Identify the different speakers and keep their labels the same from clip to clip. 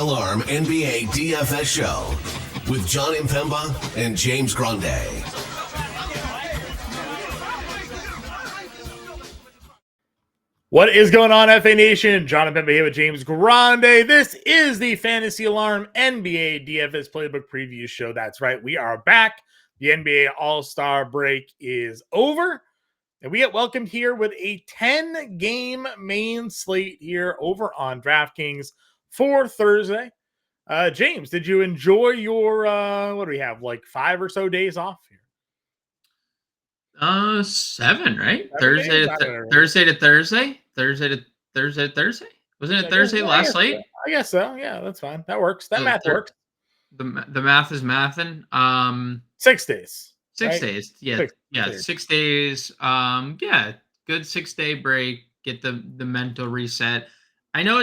Speaker 1: Alarm NBA DFS show with Jon Impemba and James Grande.
Speaker 2: What is going on, FA Nation? Jon Impemba here with James Grande. This is the Fantasy Alarm NBA DFS Playbook Preview Show. That's right, we are back. The NBA All-Star break is over, and we get welcomed here with a 10-game main slate here over on DraftKings for Thursday. James, did you enjoy your, what do we have, like 5 or so days off here?
Speaker 3: 7, right?
Speaker 2: 7
Speaker 3: Thursday
Speaker 2: days?
Speaker 3: Thursday to Thursday? Thursday? Wasn't it Thursday last night?
Speaker 2: So. I guess so. Yeah, that's fine. That works. That math works.
Speaker 3: The math is mathing.
Speaker 2: 6 days.
Speaker 3: 6
Speaker 2: right?
Speaker 3: days. Yeah. 6 days. Yeah, good 6-day break. Get the mental reset. I know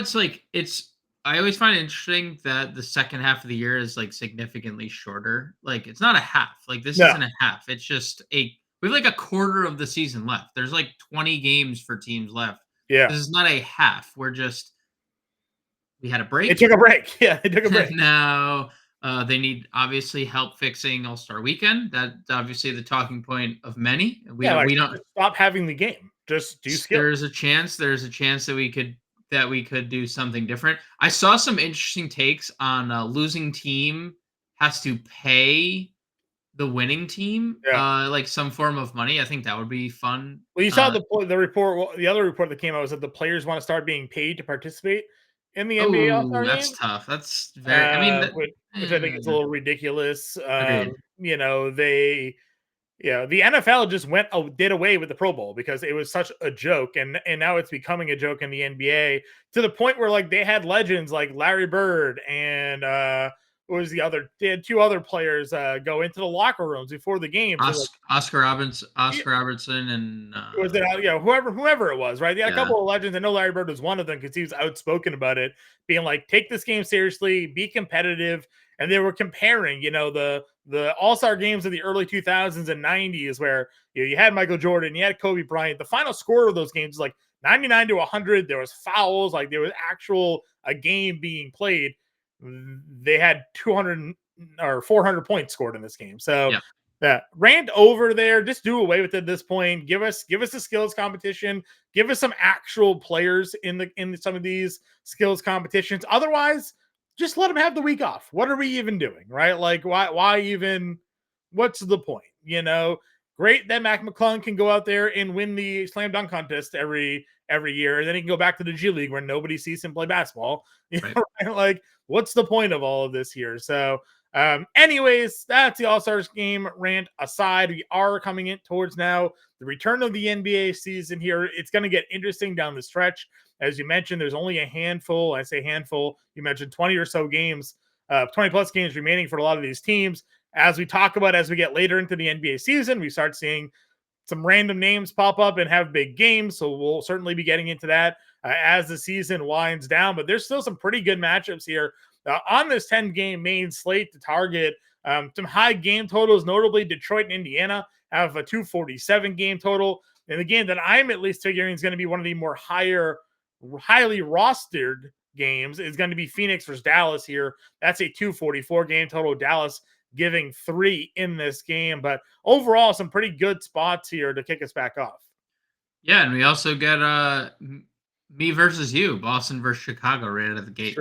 Speaker 3: I always find it interesting that the second half of the year is like significantly shorter. Like it's not a half. Like this isn't a half. It's just we have like a quarter of the season left. There's like 20 games for teams left.
Speaker 2: Yeah.
Speaker 3: This is not a half. We had a break.
Speaker 2: They took a break. Yeah, they took a break.
Speaker 3: Now they need obviously help fixing All-Star Weekend. That's obviously the talking point of many. We don't
Speaker 2: stop having the game. Just do skill.
Speaker 3: There's a chance that we could do something different. I saw some interesting takes on losing team has to pay the winning team like some form of money. I think that would be fun.
Speaker 2: Well, you saw the report. The other report that came out was that the players want to start being paid to participate in the NBA All-Star game.
Speaker 3: That's tough. That's very.
Speaker 2: Which I think is a little ridiculous. The NFL just did away with the Pro Bowl because it was such a joke, and now it's becoming a joke in the NBA to the point where like they had legends like Larry Bird and what was the other? They had 2 other players go into the locker rooms before the game.
Speaker 3: Oscar Robertson, and
Speaker 2: whoever it was, right? They had a couple of legends. I know Larry Bird was one of them because he was outspoken about it, being like, "Take this game seriously, be competitive." And they were comparing, the All-Star games of the early 2000s and 90s where you had Michael Jordan, you had Kobe Bryant. The final score of those games was like 99 to 100. There was fouls, like there was a game being played. They had 200 or 400 points scored in this game. So rant over there. Just do away with it at this point. Give us a skills competition. Give us some actual players in some of these skills competitions. Otherwise, just let them have the week off. What are we even doing, right? Like, why even? What's the point? Great that Mac McClung can go out there and win the slam dunk contest every year, and then he can go back to the G League where nobody sees him play basketball. Right? Like, what's the point of all of this here? So, anyways, that's the All-Stars game rant aside. We are coming in towards now the return of the NBA season here. It's going to get interesting down the stretch. As you mentioned, there's only a handful. I say handful. You mentioned 20 or so games, 20 plus games remaining for a lot of these teams. As we talk about, as we get later into the NBA season, we start seeing some random names pop up and have big games. So we'll certainly be getting into that as the season winds down. But there's still some pretty good matchups here on this 10-game main slate to target some high game totals. Notably, Detroit and Indiana have a 247 game total. And the game that I'm at least figuring is going to be one of the more highly rostered games is going to be Phoenix versus Dallas here. That's a 244 game total. Dallas giving 3 in this game, but overall some pretty good spots here to kick us back off.
Speaker 3: Yeah, and we also get me versus you, Boston versus Chicago right out of the gate.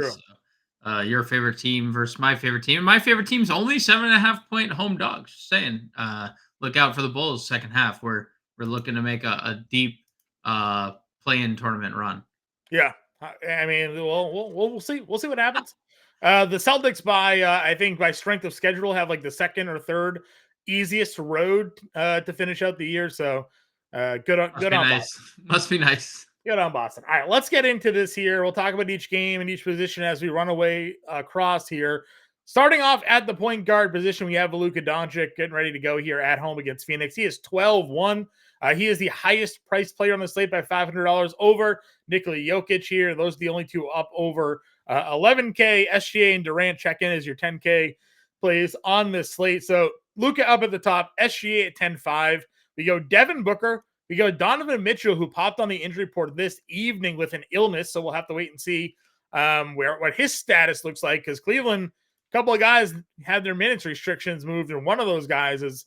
Speaker 3: So, your favorite team versus my favorite team. And my favorite team's only 7.5 point home dogs. Just saying, look out for the Bulls second half. We're looking to make a deep play-in tournament run.
Speaker 2: Yeah, I mean, we'll see. We'll see what happens. The Celtics, I think by strength of schedule, have like the second or third easiest road to finish out the year. So good on Boston.
Speaker 3: Must be nice.
Speaker 2: Good on Boston. All right, let's get into this here. We'll talk about each game and each position as we run away across here. Starting off at the point guard position, we have Luka Doncic getting ready to go here at home against Phoenix. He is 12-1. He is the highest priced player on the slate by $500 over Nikola Jokic here. Those are the only 2 up over 11K. SGA and Durant check in as your 10K plays on this slate. So Luka up at the top, SGA at 10.5. We go Devin Booker. We go Donovan Mitchell, who popped on the injury report this evening with an illness. So we'll have to wait and see where what his status looks like, because Cleveland, a couple of guys had their minutes restrictions moved, and one of those guys is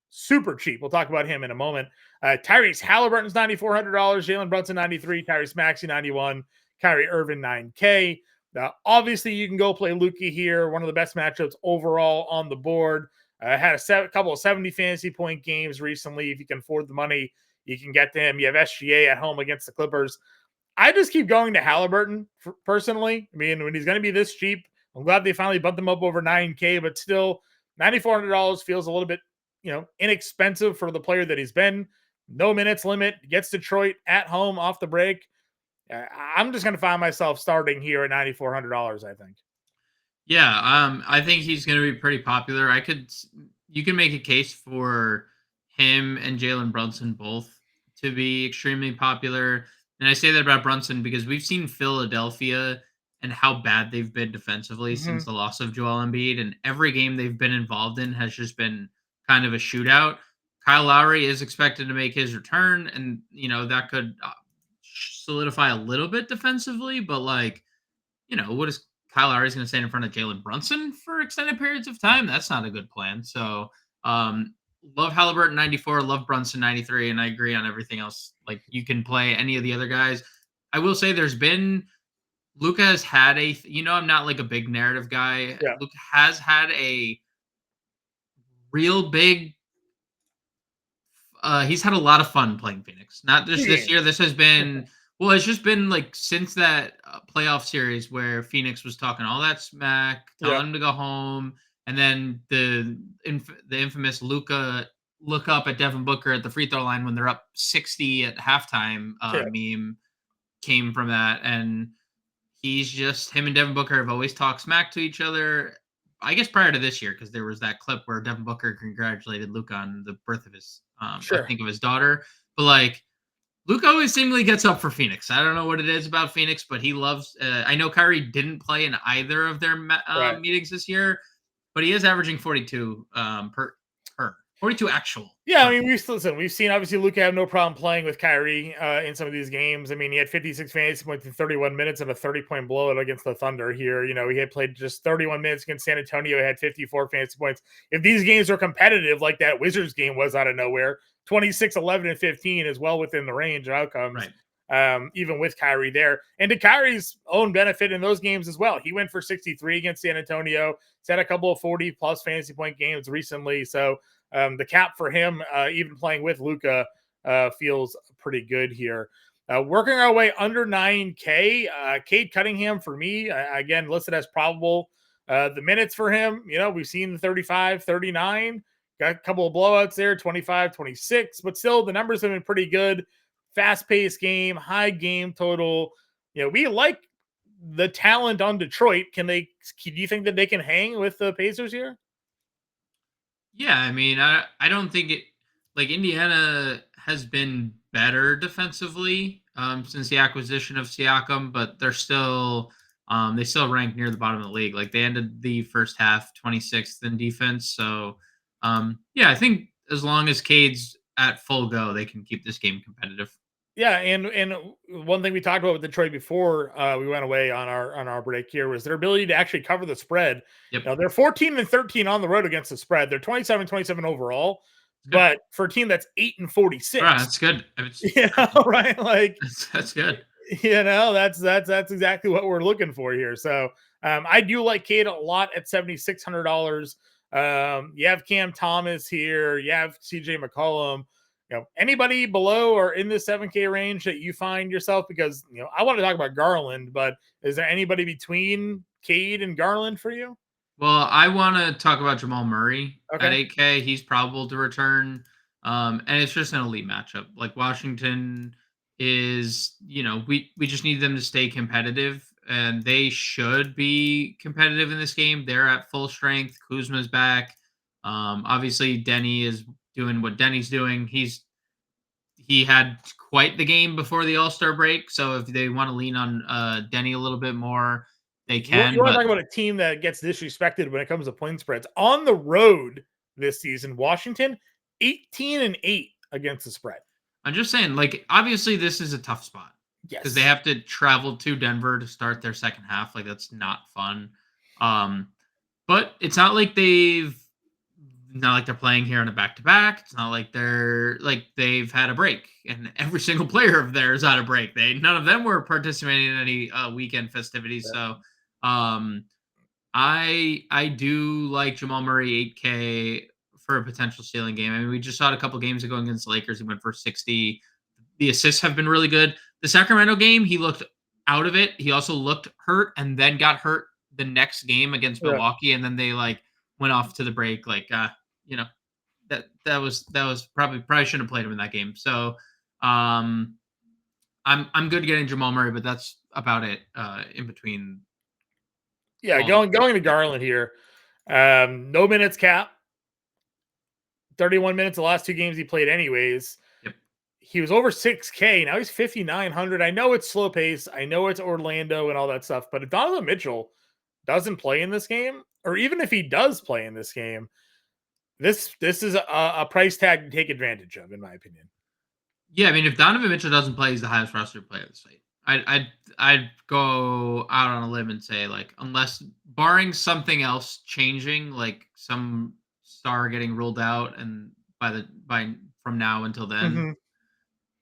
Speaker 2: super cheap. We'll talk about him in a moment. Tyrese Halliburton's $9,400, Jalen Brunson 93, Tyrese Maxey 91, Kyrie Irving 9K. Obviously, you can go play Luka here. One of the best matchups overall on the board. Had a couple of 70 fantasy point games recently. If you can afford the money, you can get to him. You have SGA at home against the Clippers. I just keep going to Halliburton personally. I mean, when he's going to be this cheap, I'm glad they finally bumped him up over 9K, but still $9,400 feels a little bit, inexpensive for the player that he's been. No minutes limit, gets Detroit at home off the break. I'm just going to find myself starting here at $9,400, I think.
Speaker 3: Yeah, I think he's going to be pretty popular. You can make a case for him and Jalen Brunson both to be extremely popular. And I say that about Brunson because we've seen Philadelphia and how bad they've been defensively since the loss of Joel Embiid. And every game they've been involved in has just been kind of a shootout. Kyle Lowry is expected to make his return, and, that could solidify a little bit defensively. But, what is Kyle Lowry going to stand in front of Jalen Brunson for extended periods of time? That's not a good plan. So, love Halliburton 94, love Brunson 93, and I agree on everything else. Like, you can play any of the other guys. I will say Luka has had I'm not like a big narrative guy.
Speaker 2: Yeah.
Speaker 3: Luka has had a real big he's had a lot of fun playing Phoenix. Not just this year. This has been it's just been like since that playoff series where Phoenix was talking all that smack, telling him to go home, and then the infamous Luka look up at Devin Booker at the free throw line when they're up 60 at halftime meme came from that. And him and Devin Booker have always talked smack to each other. I guess prior to this year, because there was that clip where Devin Booker congratulated Luka on the birth of his, I think of his daughter. But Luka always seemingly gets up for Phoenix. I don't know what it is about Phoenix, but he loves. I know Kyrie didn't play in either of their meetings this year, but he is averaging 42 per 42 actual.
Speaker 2: Yeah, I mean, we've seen obviously Luka have no problem playing with Kyrie in some of these games. I mean, he had 56 fantasy points in 31 minutes and a 30-point blowout against the Thunder here. He had played just 31 minutes against San Antonio, had 54 fantasy points. If these games are competitive like that Wizards game was out of nowhere, 26, 11, and 15 is well within the range of outcomes. Right. Even with Kyrie there. And to Kyrie's own benefit in those games as well. He went for 63 against San Antonio. He's had a couple of 40-plus fantasy point games recently. So the cap for him, even playing with Luka, feels pretty good here. Working our way under 9K, Cade Cunningham for me, again, listed as probable. The minutes for him, we've seen the 35, 39. Got a couple of blowouts there, 25, 26. But still, the numbers have been pretty good. Fast-paced game, high game total. We like the talent on Detroit. Do you think that they can hang with the Pacers here?
Speaker 3: Yeah, I mean, I don't think Indiana has been better defensively since the acquisition of Siakam, but they're still they still rank near the bottom of the league. Like, they ended the first half 26th in defense. So I think as long as Cade's at full go, they can keep this game competitive.
Speaker 2: Yeah, and one thing we talked about with Detroit before we went away on our break here was their ability to actually cover the spread.
Speaker 3: Yep.
Speaker 2: They're 14-13 on the road against the spread. They're 27-27 overall, but for a team that's 8-46,
Speaker 3: that's good.
Speaker 2: Right? Like
Speaker 3: that's good.
Speaker 2: That's exactly what we're looking for here. So I do like Cade a lot at $7,600. You have Cam Thomas here. You have CJ McCollum. Anybody below or in the 7K range that you find yourself, because, I want to talk about Garland, but is there anybody between Cade and Garland for you?
Speaker 3: Well, I want to talk about Jamal Murray at 8K. He's probable to return. And it's just an elite matchup. Like, Washington is, we just need them to stay competitive, and they should be competitive in this game. They're at full strength. Kuzma's back. Obviously Denny is doing what Denny's doing. He had quite the game before the All-Star break, so if they want to lean on Denny a little bit more, they can.
Speaker 2: You want to talk about a team that gets disrespected when it comes to point spreads on the road this season? Washington, 18-8 against the spread.
Speaker 3: I'm just saying, obviously this is a tough spot.
Speaker 2: Yes.
Speaker 3: Because they have to travel to Denver to start their second half. Like, that's not fun. But it's not like they're playing here on a back-to-back. It's not like they've had a break, and every single player of theirs had a break. None of them were participating in any weekend festivities.
Speaker 2: Yeah.
Speaker 3: So I do like Jamal Murray 8K for a potential stealing game. I mean, we just saw it a couple games ago against the Lakers. He went for 60. The assists have been really good. The Sacramento game, he looked out of it. He also looked hurt and then got hurt the next game against Milwaukee, and then they went off to the break. That was probably shouldn't have played him in that game. So I'm good getting Jamal Murray, but that's about it in between.
Speaker 2: Yeah, going to Garland here. No minutes cap. 31 minutes the last two games he played anyways.
Speaker 3: Yep.
Speaker 2: He was over 6K. Now he's 5,900. I know it's slow pace. I know it's Orlando and all that stuff. But if Donovan Mitchell doesn't play in this game, or even if he does play in this game, this is a price tag to take advantage of, in my opinion.
Speaker 3: Yeah, I mean, if Donovan Mitchell doesn't play, he's the highest roster player of the slate. I'd go out on a limb and say, unless barring something else changing, like some star getting ruled out, and from now until then,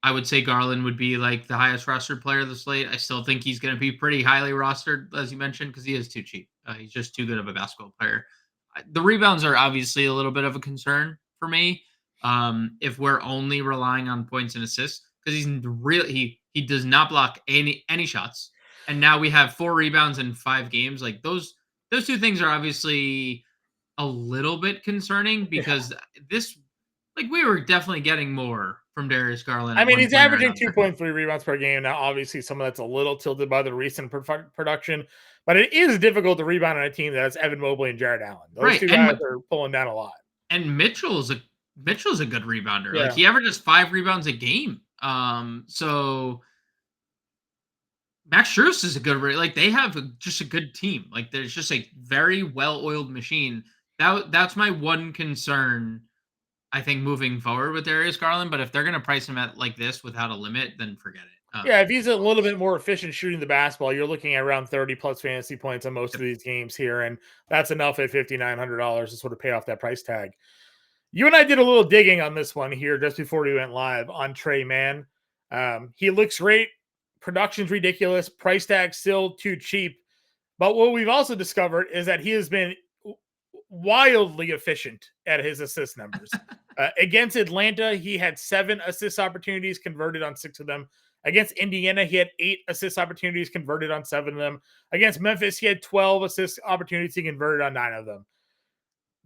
Speaker 3: I would say Garland would be the highest rostered player of the slate. I still think he's going to be pretty highly rostered, as you mentioned, because he is too cheap. He's just too good of a basketball player. The rebounds are obviously a little bit of a concern for me. If we're only relying on points and assists, because he does not block any shots, and now we have 4 rebounds in 5 games. Those two things are obviously a little bit concerning, because we were definitely getting more from Darius Garland.
Speaker 2: I mean, he's averaging 2.3 rebounds per game. Now, obviously, some of that's a little tilted by the recent production, but it is difficult to rebound on a team that has Evan Mobley and Jared Allen. Those two guys are pulling down a lot.
Speaker 3: And Mitchell's a good rebounder.
Speaker 2: Yeah.
Speaker 3: He averages 5 rebounds a game. So Max Strus is a good they have just a good team. There's just a very well-oiled machine. That's my one concern, I think, moving forward with Darius Garland. But if they're going to price him at this without a limit, then forget it.
Speaker 2: Yeah, if he's a little bit more efficient shooting the basketball, you're looking at around 30 plus fantasy points on most of these games here, and that's enough at $5,900 to sort of pay off that price tag. You and I did a little digging on this one here just before we went live on Trey Mann. He looks great. Production's ridiculous. Price tag still too cheap. But what we've also discovered is that he has been wildly efficient at his assist numbers. Against Atlanta, he had 7 assist opportunities, converted on 6 of them. Against Indiana, he had 8 assist opportunities, converted on 7 of them. Against Memphis, he had 12 assist opportunities, he converted on 9 of them.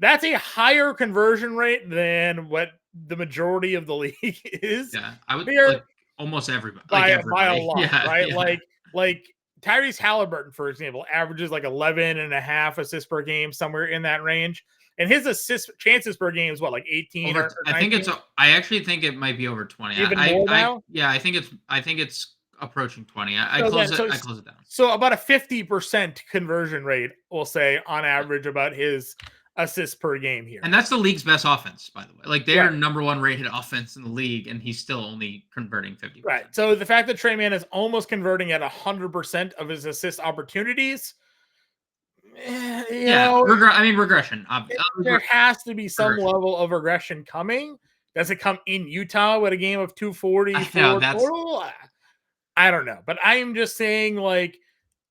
Speaker 2: That's a higher conversion rate than what the majority of the league is.
Speaker 3: Yeah, I would almost everybody.
Speaker 2: By a lot,
Speaker 3: yeah,
Speaker 2: right?
Speaker 3: Yeah.
Speaker 2: Like Tyrese Halliburton, for example, averages 11.5 assists per game, somewhere in that range. And his assist chances per game is 18?
Speaker 3: Or I actually think it might be over 20.
Speaker 2: Even more now?
Speaker 3: I think it's approaching 20. I close it down.
Speaker 2: So about a 50% conversion rate, we'll say, on average, about his assists per game here.
Speaker 3: And that's the league's best offense, by the way. They are number 1 rated offense in the league, and he's still only converting 50%.
Speaker 2: Right. So the fact that Trey Mann is almost converting at 100% of his assist opportunities,
Speaker 3: regression.
Speaker 2: There has to be some level of regression coming. Does it come in Utah with a game of 240 total? I don't know. But I am just saying,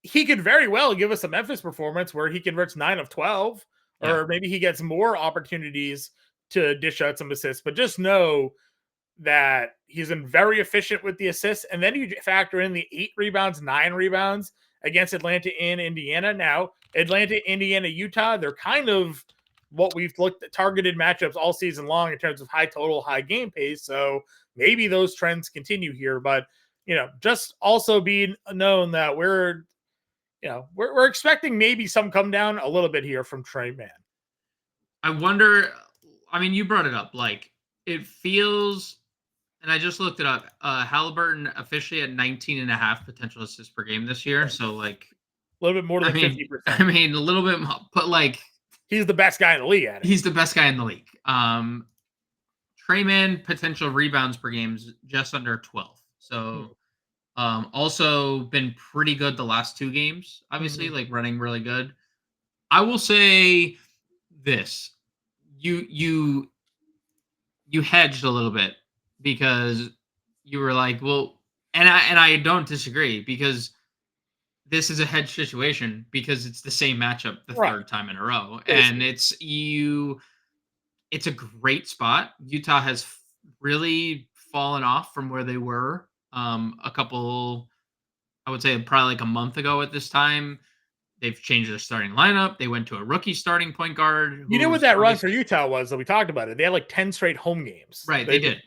Speaker 2: he could very well give us a Memphis performance where he converts 9 of 12. Or maybe he gets more opportunities to dish out some assists. But just know that he's been very efficient with the assists. And then you factor in the 8 rebounds, 9 rebounds against Atlanta and Indiana. Now, Atlanta, Indiana, Utah, they're kind of what we've looked at targeted matchups all season long in terms of high total, high game pace. So maybe those trends continue here. But, just also be known that we're expecting maybe some come down a little bit here from Trey Mann.
Speaker 3: I wonder, you brought it up. It feels, and I just looked it up, Halliburton officially at 19.5 potential assists per game this year. So, a
Speaker 2: little bit more than 50%.
Speaker 3: A little bit more, but
Speaker 2: he's the best guy in the league at it.
Speaker 3: He's the best guy in the league. Trey Mann potential rebounds per game is just under 12. So, Also been pretty good the last 2 games, obviously,
Speaker 2: Mhm.
Speaker 3: like running really good. I will say this. You you hedged a little bit because you were like, well, and I don't disagree because this is a hedge situation because it's the same matchup the
Speaker 2: Right.
Speaker 3: third time in a row. And
Speaker 2: Basically.
Speaker 3: it's a great spot. Utah has really fallen off from where they were a couple, I would say probably like a month ago at this time. They've changed their starting lineup. They went to a rookie starting point guard
Speaker 2: You know what
Speaker 3: who's
Speaker 2: that run for
Speaker 3: obviously
Speaker 2: Utah was that we talked about it. They had like 10 straight home games.
Speaker 3: right. They did.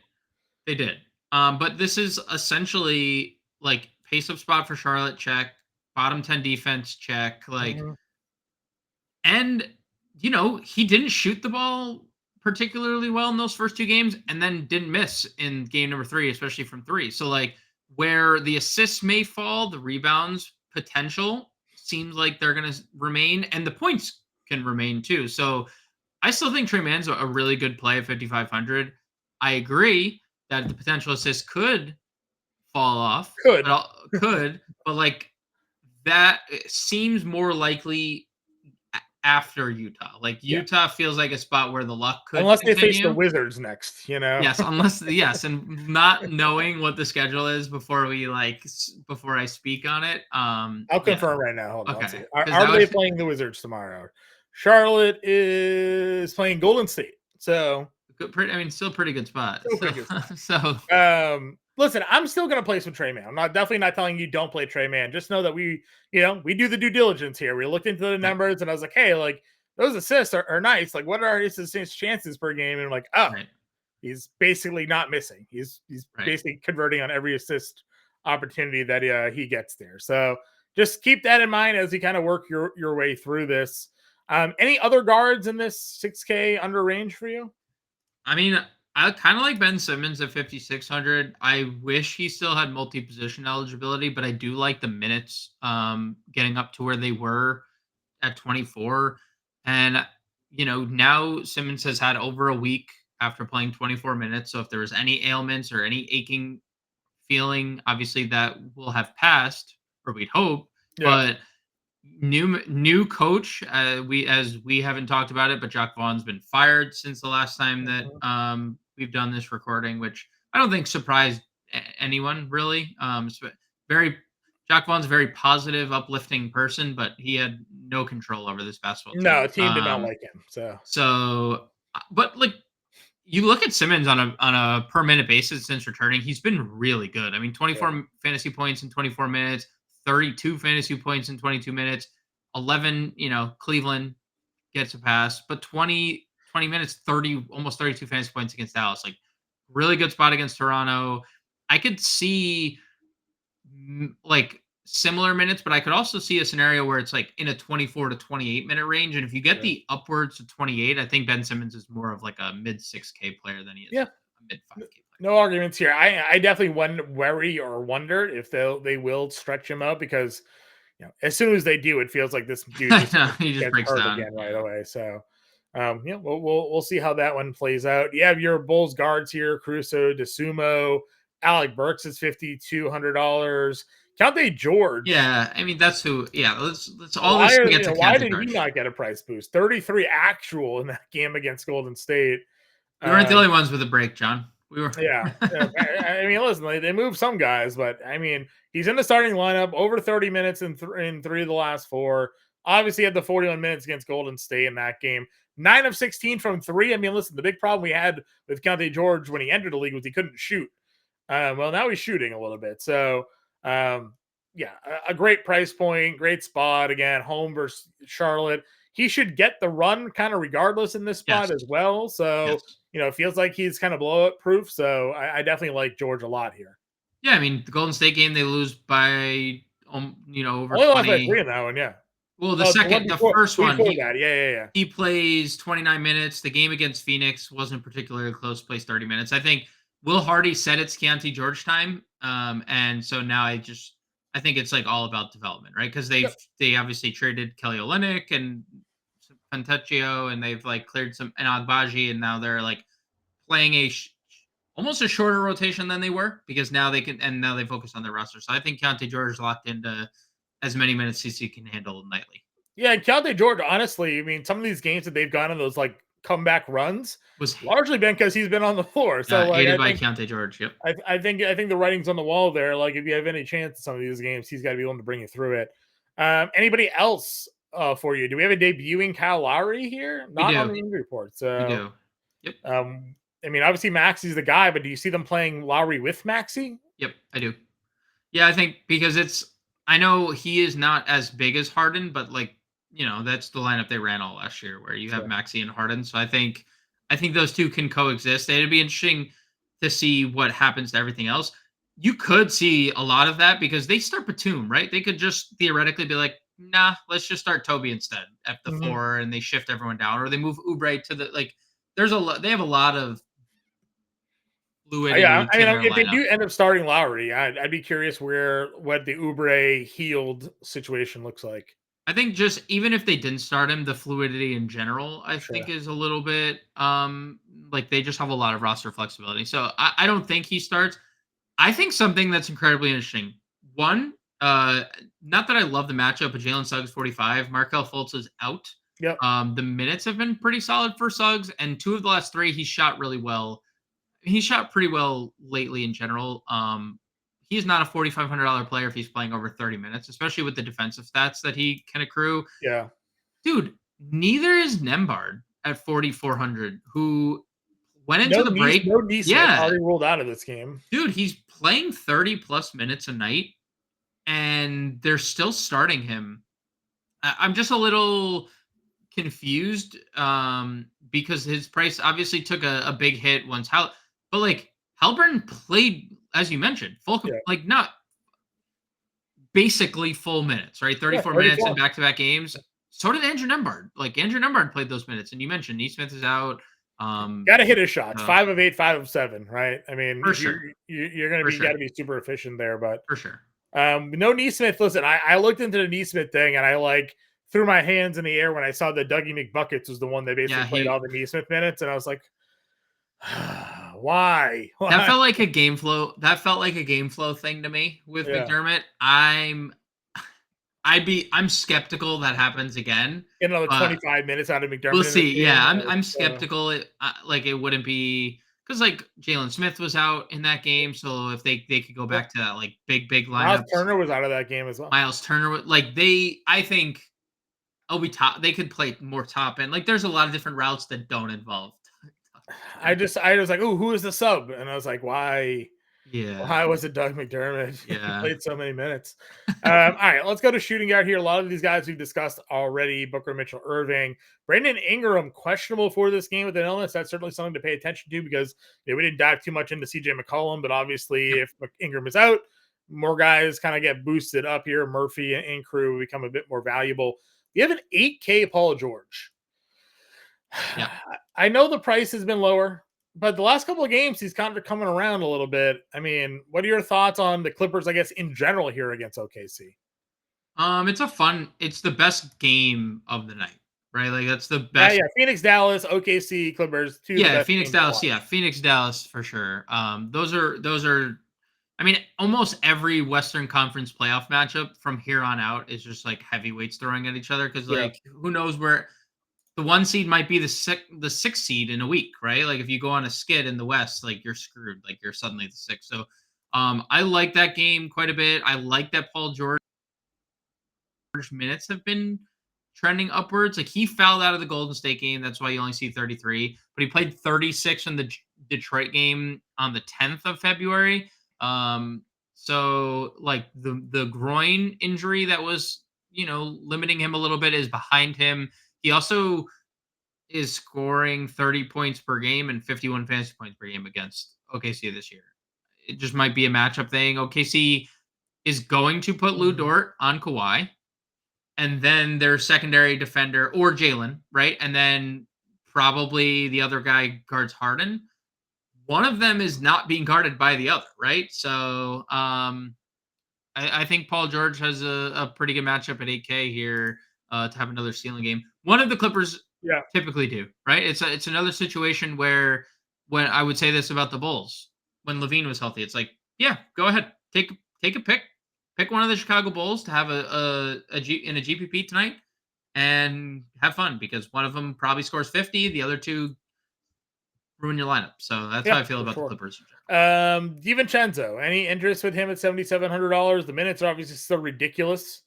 Speaker 3: They did. But this is essentially like pace up spot for Charlotte, check. Bottom 10 defense, check. Like,
Speaker 2: Mhm.
Speaker 3: and he didn't shoot the ball particularly well in those first 2 games, and then didn't miss in game number 3, especially from 3. So like where the assists may fall, the rebounds potential seems like they're gonna remain, and the points can remain too. So I still think Trey Man's a really good play at 5,500. I agree that the potential assist could fall off,
Speaker 2: Could.
Speaker 3: but like that seems more likely after Utah. Like
Speaker 2: Yeah.
Speaker 3: Utah feels like a spot where the luck could
Speaker 2: Unless they face the
Speaker 3: continue.
Speaker 2: Wizards next, you know?
Speaker 3: Yes, unless yes, and not knowing what the schedule is before before I speak on it.
Speaker 2: I'll
Speaker 3: Yeah,
Speaker 2: confirm right now. Hold on. Let's see.
Speaker 3: okay, because
Speaker 2: Are
Speaker 3: that
Speaker 2: they
Speaker 3: would
Speaker 2: playing the Wizards tomorrow? Charlotte is playing Golden State. So,
Speaker 3: I mean, still a pretty good spot.
Speaker 2: still
Speaker 3: So,
Speaker 2: pretty good spot.
Speaker 3: so
Speaker 2: Listen, I'm still gonna play some Trey Man. I'm not definitely not telling you don't play Trey Man. Just know that we do the due diligence here. We looked into the
Speaker 3: right,
Speaker 2: numbers and I was like, hey, like those assists are nice. Like, what are his assist chances per game? And I'm like, oh,
Speaker 3: right,
Speaker 2: he's basically not missing. He's
Speaker 3: right.
Speaker 2: basically converting on every assist opportunity that he gets there. So just keep that in mind as you kind of work your way through this. Any other guards in this 6K under range for you?
Speaker 3: I mean, I kind of like Ben Simmons at 5,600. I wish he still had multi-position eligibility, but I do like the minutes getting up to where they were at 24. And, now Simmons has had over a week after playing 24 minutes. So if there was any ailments or any aching feeling, obviously that will have passed, or we'd hope.
Speaker 2: Yeah.
Speaker 3: But new coach, we haven't talked about it, but Jack Vaughn's been fired since the last time that
Speaker 2: Mhm.
Speaker 3: we've done this recording, which I don't think surprised anyone really. Very Jack Vaughn's a very positive, uplifting person, but he had no control over this basketball
Speaker 2: No,
Speaker 3: team.
Speaker 2: team did not like him. So
Speaker 3: But like you look at Simmons on a per minute basis since returning, he's been really good. I mean,
Speaker 2: yeah.
Speaker 3: 24 fantasy points in 24 minutes, 32 fantasy points in 22 minutes, 11, Cleveland gets a pass, but 20 minutes, 30, almost 32 fantasy points against Dallas. Like really good spot against Toronto. I could see like similar minutes, but I could also see a scenario where it's like in a 24 to 28-minute range. And if you get
Speaker 2: Yeah.
Speaker 3: the upwards to 28, I think Ben Simmons is more of like a mid 6K player than he is
Speaker 2: Yeah.
Speaker 3: a mid 5K player.
Speaker 2: No arguments here. I definitely worry or wonder if they will stretch him out because as soon as they do, it feels like this dude just
Speaker 3: No, he just
Speaker 2: gets
Speaker 3: breaks
Speaker 2: hurt
Speaker 3: down.
Speaker 2: again right
Speaker 3: Yeah.
Speaker 2: away. So we'll see how that one plays out. You have your Bulls guards here: Caruso, DeSumo, Alec Burks is $5,200. Count George.
Speaker 3: Yeah. I mean, that's who, yeah. Let's all this gets
Speaker 2: Why
Speaker 3: accounted
Speaker 2: did he
Speaker 3: George.
Speaker 2: not get a price boost? 33 actual in that game against Golden State.
Speaker 3: We weren't the
Speaker 2: Um,
Speaker 3: only ones with a break, John. We were.
Speaker 2: Yeah. I mean, listen, they moved some guys, but I mean, he's in the starting lineup over 30 minutes in 3 of the last 4. Obviously, had the 41 minutes against Golden State in that game. 9 of 16 from 3. I mean, listen, the big problem we had with Count George when he entered the league was he couldn't shoot. Well, now he's shooting a little bit. So, yeah, a great price point, great spot. Again, home versus Charlotte. He should get the run kind of regardless in this spot
Speaker 3: Yes.
Speaker 2: as well. So,
Speaker 3: Yes.
Speaker 2: it feels like he's kind of blowout proof. So I definitely like George a lot here.
Speaker 3: Yeah. I mean, the Golden State game, they lose by, over
Speaker 2: Only lost by 3
Speaker 3: 20.
Speaker 2: in that one, yeah.
Speaker 3: Well,
Speaker 2: The one
Speaker 3: the
Speaker 2: before
Speaker 3: first one,
Speaker 2: that, yeah.
Speaker 3: he plays 29 minutes. The game against Phoenix wasn't particularly close, plays 30 minutes. I think Will Hardy said it's Keontae George time. And so now I think it's like all about development, right? Because
Speaker 2: Yep.
Speaker 3: they obviously traded Kelly Olynyk and Pantecchio, and they've like cleared some and Agbaji, and now they're like playing almost a shorter rotation than they were because now they focus on their roster. So I think Keontae George is locked into as many minutes as he can handle nightly.
Speaker 2: Yeah, and Keontae George, honestly, I mean, some of these games that they've gone in those like comeback runs
Speaker 3: Was
Speaker 2: largely been because he's been on the floor. So like
Speaker 3: aided by Keontae George. Yep.
Speaker 2: I think the writing's on the wall there. Like if you have any chance in some of these games, he's got to be willing to bring you through it. Anybody else for you? Do we have a debuting Kyle Lowry here? Not on the injury report. So
Speaker 3: we do. Yep.
Speaker 2: I mean, obviously Maxi's the guy, but do you see them playing Lowry with Maxi?
Speaker 3: Yep, I do. Yeah, I think because I know he is not as big as Harden, but like, that's the lineup they ran all last year where you have Maxi and Harden. So I think those two can coexist. It'd be interesting to see what happens to everything else. You could see a lot of that because they start Batum, right? They could just theoretically be like, nah, let's just start Toby instead at the 4 and they shift everyone down, or they move Oubre to the like. There's they have a lot of fluidity.
Speaker 2: Yeah, I mean, if they do end up starting Lowry, I'd be curious what the Oubre healed situation looks like.
Speaker 3: I think just even if they didn't start him, the fluidity in general, I think is a little bit like they just have a lot of roster flexibility. So I don't think he starts. I think something that's incredibly interesting. One, not that I love the matchup, but Jalen Suggs 45, Markelle Fultz is out.
Speaker 2: Yep.
Speaker 3: The minutes have been pretty solid for Suggs, and 2 of the last 3 he shot really well. He shot pretty well lately in general. He's not a $4,500 player if he's playing over 30 minutes, especially with the defensive stats that he can accrue.
Speaker 2: Yeah.
Speaker 3: Dude, neither is Nembhard at 4,400, who went into the break.
Speaker 2: No Neesmith already rolled out of this game.
Speaker 3: Dude, he's playing 30-plus minutes a night, and they're still starting him. I'm just a little confused because his price obviously took a big hit once. But like Halburn played, as you mentioned, like not basically full minutes, right? 34 minutes in back-to-back games. So did Andrew Nembhard. Like Andrew Nembhard played those minutes, and you mentioned Neesmith is out.
Speaker 2: Got to hit his shots. 5 of 8, 5 of 7, right? I mean,
Speaker 3: for sure.
Speaker 2: You're going to got to be super efficient there, but
Speaker 3: for sure.
Speaker 2: No Neesmith. Listen, I looked into the Neesmith thing, and I like threw my hands in the air when I saw that Dougie McBuckets was the one that basically played all the Neesmith minutes, and I was like, why?
Speaker 3: That felt like a game flow. That felt like a game flow thing to me with McDermott. I'm skeptical that happens again.
Speaker 2: Get another 25 minutes out of McDermott.
Speaker 3: We'll see. Yeah, I'm skeptical. It wouldn't be because like Jalen Smith was out in that game, so if they could go back to that like big lineup.
Speaker 2: Miles Turner was out of that game as well.
Speaker 3: Miles Turner, I think they could play more top end. Like there's a lot of different routes that don't involve.
Speaker 2: I was like, oh, who is the sub? And I was like, why?
Speaker 3: Yeah.
Speaker 2: Why was it Doug McDermott?
Speaker 3: Yeah.
Speaker 2: He played so many minutes. All right, let's go to shooting guard here. A lot of these guys we've discussed already. Booker, Mitchell, Irving. Brandon Ingram, questionable for this game with an illness. That's certainly something to pay attention to because we didn't dive too much into CJ McCollum, but obviously if Ingram is out, more guys kind of get boosted up here. Murphy and crew become a bit more valuable. You have an 8K Paul George.
Speaker 3: Yeah.
Speaker 2: I know the price has been lower, but the last couple of games, he's kind of coming around a little bit. I mean, what are your thoughts on the Clippers, I guess, in general here against OKC?
Speaker 3: It's the best game of the night, right? Like that's the best.
Speaker 2: Yeah. Phoenix, Dallas, OKC, Clippers.
Speaker 3: Phoenix, Dallas. Yeah. Phoenix, Dallas for sure. Those are, I mean, almost every Western Conference playoff matchup from here on out is just like heavyweights throwing at each other. Cause who knows where the 1 seed might be the 6th seed in a week, right? Like if you go on a skid in the West, like you're screwed. Like you're suddenly the 6th. So I like that game quite a bit. I like that Paul George minutes have been trending upwards. Like he fouled out of the Golden State game. That's why you only see 33, but he played 36 in the Detroit game on the 10th of February. So like the groin injury that was, limiting him a little bit is behind him. He also is scoring 30 points per game and 51 fantasy points per game against OKC this year. It just might be a matchup thing. OKC is going to put Lou Dort on Kawhi, and then their secondary defender or Jalen, right? And then probably the other guy guards Harden. One of them is not being guarded by the other, right? So I think Paul George has a pretty good matchup at 8K here. To have another ceiling game. One of the Clippers typically do, right? It's another situation where when I would say this about the Bulls, when Levine was healthy. It's like, yeah, go ahead, take a pick one of the Chicago Bulls to have in a GPP tonight and have fun, because one of them probably scores 50, the other two ruin your lineup. So that's how I feel about the Clippers.
Speaker 2: DiVincenzo, any interest with him at $7,700? The minutes are obviously still ridiculous.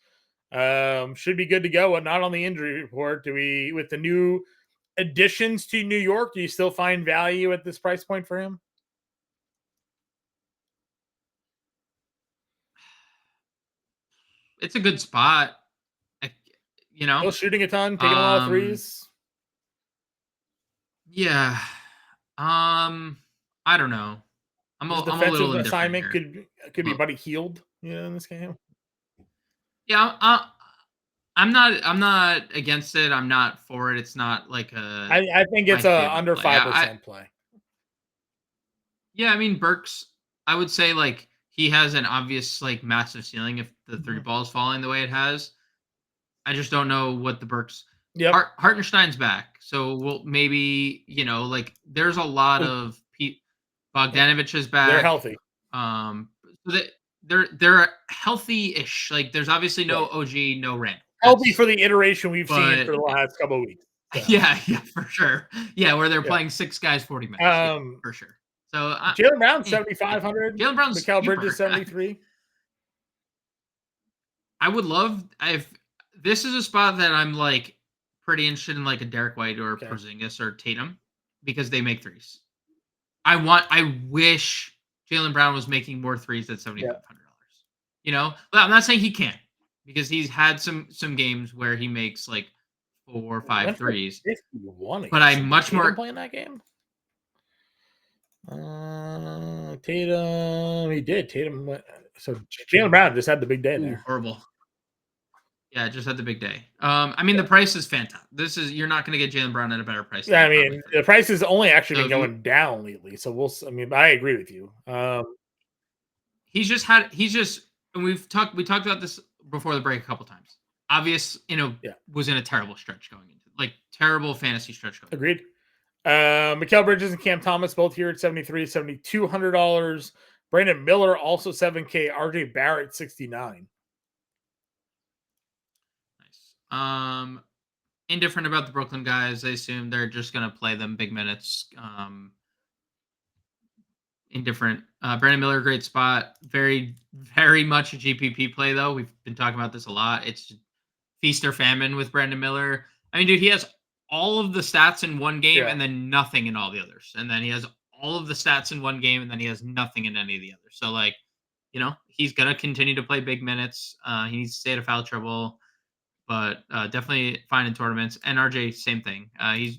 Speaker 2: Should be good to go, but not on the injury report. With the new additions to New York, do you still find value at this price point for him?
Speaker 3: It's a good spot.
Speaker 2: Still shooting a ton, taking a lot of threes.
Speaker 3: Yeah. I don't know. I'm a little
Speaker 2: assignment could be Buddy Hield, in this game.
Speaker 3: Yeah, I'm not against it. I'm not for it. It's not like
Speaker 2: I think it's a under 5% play.
Speaker 3: Yeah, I mean Burks, I would say like he has an obvious like massive ceiling if the three ball is falling the way it has. I just don't know what the Burks.
Speaker 2: Yep.
Speaker 3: Hartenstein's back, so we'll maybe like there's a lot of Bogdanovich is back.
Speaker 2: They're healthy.
Speaker 3: So they're healthy-ish. Like there's obviously no OG, no Randall.
Speaker 2: Healthy for the iteration we've seen for the last couple of weeks.
Speaker 3: So. Yeah, for sure. Yeah, where they're playing 6 guys 40 minutes. For sure. So
Speaker 2: Jaylen Brown 7,500.
Speaker 3: Jaylen Brown's
Speaker 2: Mikal Bridges 73.
Speaker 3: I would love if this is a spot that I'm like pretty interested in, like a Derek White or Porzingis or Tatum, because they make threes. I wish Jaylen Brown was making more threes at $7,500. I'm not saying he can't, because he's had some games where he makes like 4 or 5 threes. But I'm much more
Speaker 2: playing that game. Tatum, he did. Tatum went. So Jaylen Brown just had the big day there.
Speaker 3: Horrible. Yeah, just had the big day. I mean, the price is fantastic. You're not going to get Jaylen Brown at a better price.
Speaker 2: Yeah, I mean, the price has only actually been going down lately. So I agree with you.
Speaker 3: He's just, and we talked about this before the break a couple times. Obvious, was in a terrible stretch going into, like terrible fantasy stretch going.
Speaker 2: Agreed. Mikal Bridges and Cam Thomas both here at $7,300, $7,200. Brandon Miller also $7K. RJ Barrett $69.
Speaker 3: Nice. Indifferent about the Brooklyn guys. I assume they're just gonna play them big minutes. Indifferent. Brandon Miller, great spot. Very, very much a GPP play though. We've been talking about this a lot. It's feast or famine with Brandon Miller. I mean, dude, he has all of the stats in one game and then nothing in all the others. And then he has all of the stats in one game and then he has nothing in any of the others. So like, he's going to continue to play big minutes. He needs to stay out of foul trouble, but definitely fine in tournaments. And RJ, same thing. You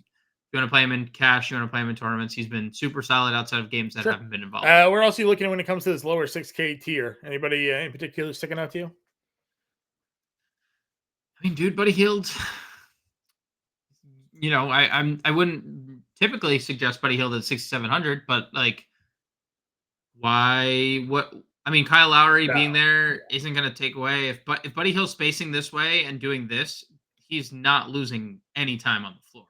Speaker 3: want to play him in cash, you want to play him in tournaments. He's been super solid outside of games that haven't been involved.
Speaker 2: Where else are you looking at when it comes to this lower 6K tier? Anybody in particular sticking out to you?
Speaker 3: I mean, dude, Buddy Hield. I wouldn't typically suggest Buddy Hield at 6,700, but like, why? What? I mean, Kyle Lowry being there isn't going to take away. If Buddy Hield's spacing this way and doing this, he's not losing any time on the floor.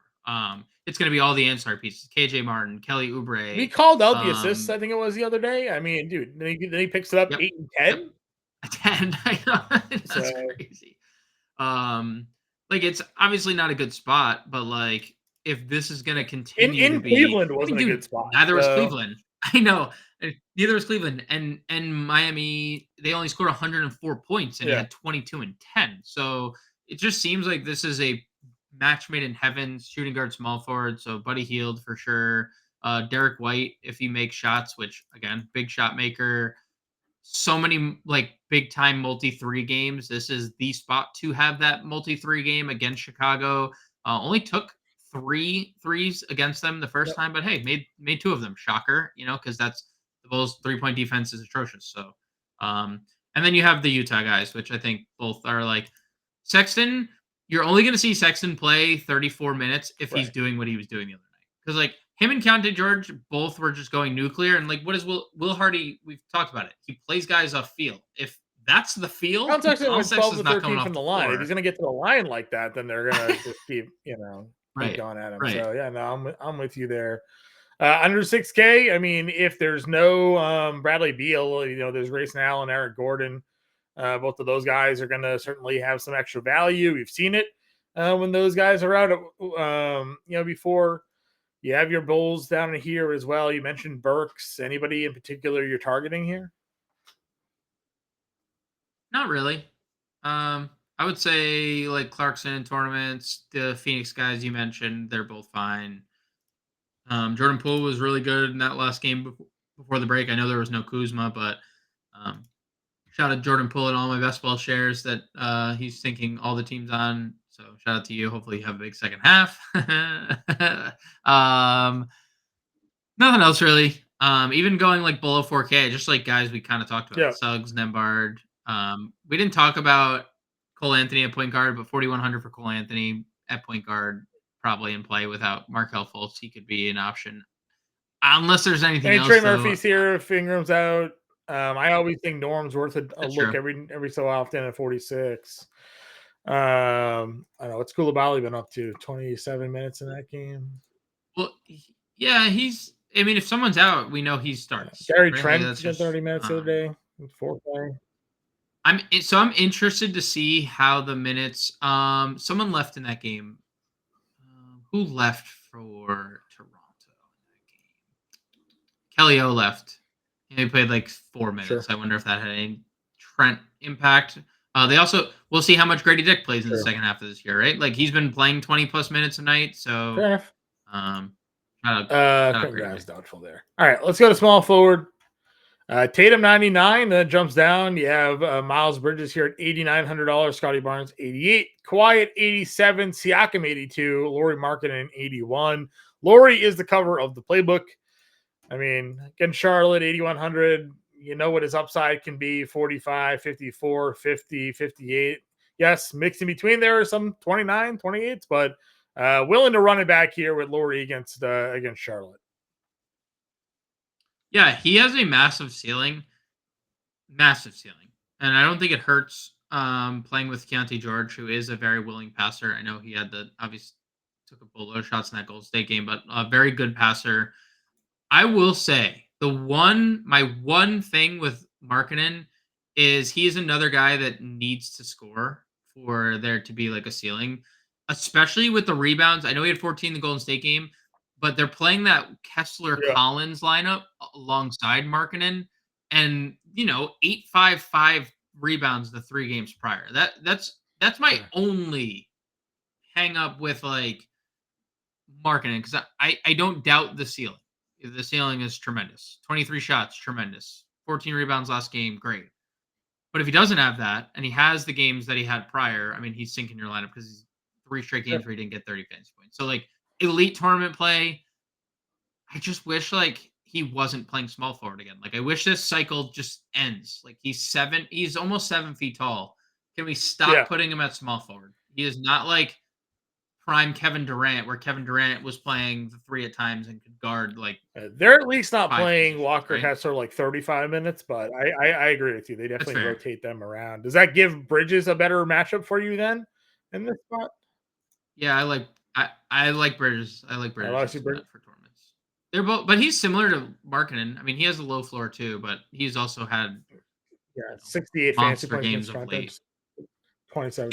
Speaker 3: It's going to be all the ancillary pieces. KJ Martin, Kelly Oubre.
Speaker 2: He called out the assists, I think it was the other day. I mean, dude, then he picks it up 8 and 10.
Speaker 3: Yep. 10. I know. That's crazy. Like, it's obviously not a good spot, but like, if this is going to continue to be,
Speaker 2: Cleveland wasn't a good spot.
Speaker 3: Neither was Cleveland. I know. Neither was Cleveland. And Miami, they only scored 104 points and he had 22 and 10. So it just seems like this is a match made in heaven, shooting guard, small forward. So Buddy Hield for sure. Derek White, if he makes shots, which again, big shot maker. So many like big time multi-3 games. This is the spot to have that multi-3 game against Chicago. Only took 3 threes against them the first time, but hey, made 2 of them. Shocker, because that's the Bulls' 3-point defense is atrocious. So, and then you have the Utah guys, which I think both are like Sexton. You're only going to see Sexton play 34 minutes if he's doing what he was doing the other night. Because like him and Keontae George both were just going nuclear. And like, what is Will Hardy? We've talked about it. He plays guys off field. If that's the field,
Speaker 2: Sexton was 12 to 13 from the line. If he's going to get to the line like that, then they're going to just keep, keep going at him. So yeah, no, I'm with you there. Under 6K, I mean, if there's no Bradley Beal, there's Grayson Allen, Eric Gordon. Both of those guys are going to certainly have some extra value. We've seen it when those guys are out, before. You have your Bulls down here as well. You mentioned Burks. Anybody in particular you're targeting here?
Speaker 3: Not really. I would say like Clarkson in tournaments, the Phoenix guys you mentioned, they're both fine. Jordan Poole was really good in that last game before the break. I know there was no Kuzma, but shout out Jordan Poole and all my best ball shares that he's thinking all the teams on. So shout out to you. Hopefully you have a big second half. Nothing else really. Even going like below 4K, just like guys we kind of talked about, Suggs, Nembhard. We didn't talk about Cole Anthony at point guard, but 4,100 for Cole Anthony at point guard, probably in play without Markelle Fultz. He could be an option. Unless there's anything else.
Speaker 2: Trey Murphy's here, Ingram's out. I always think Norm's worth a look every so often at 46. I don't know what's Koulibaly been up to. 27 minutes in that game.
Speaker 3: Well, yeah, I mean, if someone's out, we know he starts.
Speaker 2: Gary Trent got 30 minutes the other day. 4K.
Speaker 3: I'm interested to see how the minutes. Someone left in that game. Who left for Toronto in that game? Kelly O left. He played like 4 minutes. Sure. I wonder if that had any Trent impact. We'll see how much Grady Dick plays in the second half of this year, right? Like he's been playing 20 plus minutes a night. So,
Speaker 2: guys doubtful there. All right, let's go to small forward. Tatum 99 jumps down. You have Miles Bridges here at $8,900. Scotty Barnes 88. Kawhi at 87. Siakam 82. Lauri Markkanen 81. Lauri is the cover of the playbook. I mean, against Charlotte 8,100. You know what his upside can be: 45, 54, 50, 58. Yes, mixed in between there are some 29, 28s, but willing to run it back here with Lauri against Charlotte.
Speaker 3: Yeah, he has a massive ceiling. And I don't think it hurts playing with Keontae George, who is a very willing passer. I know he had obviously took a boatload of shots in that Golden State game, but a very good passer. I will say my one thing with Markkanen is he's another guy that needs to score for there to be like a ceiling, especially with the rebounds. I know he had 14 in the Golden State game, but they're playing that Kessler-Collins lineup alongside Markkanen, and 8.55 rebounds the 3 games prior. That's my only hang up with like Markkanen, because I don't doubt the ceiling. The ceiling is tremendous. 23 shots, tremendous. 14 rebounds last game, great. But if he doesn't have that, and he has the games that he had prior, I mean, he's sinking your lineup because he's 3 straight games where he didn't get 30 fantasy points. So like elite tournament play, I just wish like he wasn't playing small forward again. Like I wish this cycle just ends. Like he's almost 7 feet tall. Can we stop putting him at small forward? He is not like prime Kevin Durant, where Kevin Durant was playing the 3 at times and could guard like.
Speaker 2: They're at least not playing Walker Kessler like 35 minutes, but I agree with you. They definitely rotate them around. Does that give Bridges a better matchup for you then in this spot?
Speaker 3: Yeah, I like Bridges. I like Bridges for tournaments. They're both, but he's similar to Markkanen. I mean, he has a low floor too, but he's also had
Speaker 2: 68 fantasy games of late. 27.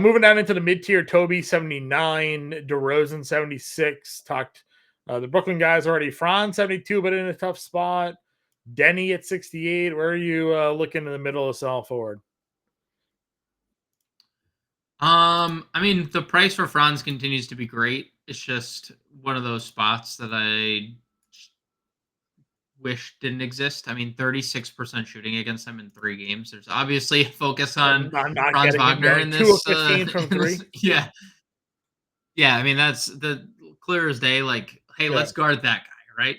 Speaker 2: Moving down into the mid-tier, Toby 79, DeRozan 76. Talked the Brooklyn guys already. Franz 72, but in a tough spot. Denny at 68. Where are you looking in the middle of small forward?
Speaker 3: I mean, the price for Franz continues to be great. It's just one of those spots that I wish didn't exist. I mean, 36% shooting against him in 3 games. There's obviously a focus on Franz Wagner in this.
Speaker 2: 2 of 15 from 3.
Speaker 3: Yeah. I mean, that's the clear as day. Like, hey, let's guard that guy, right?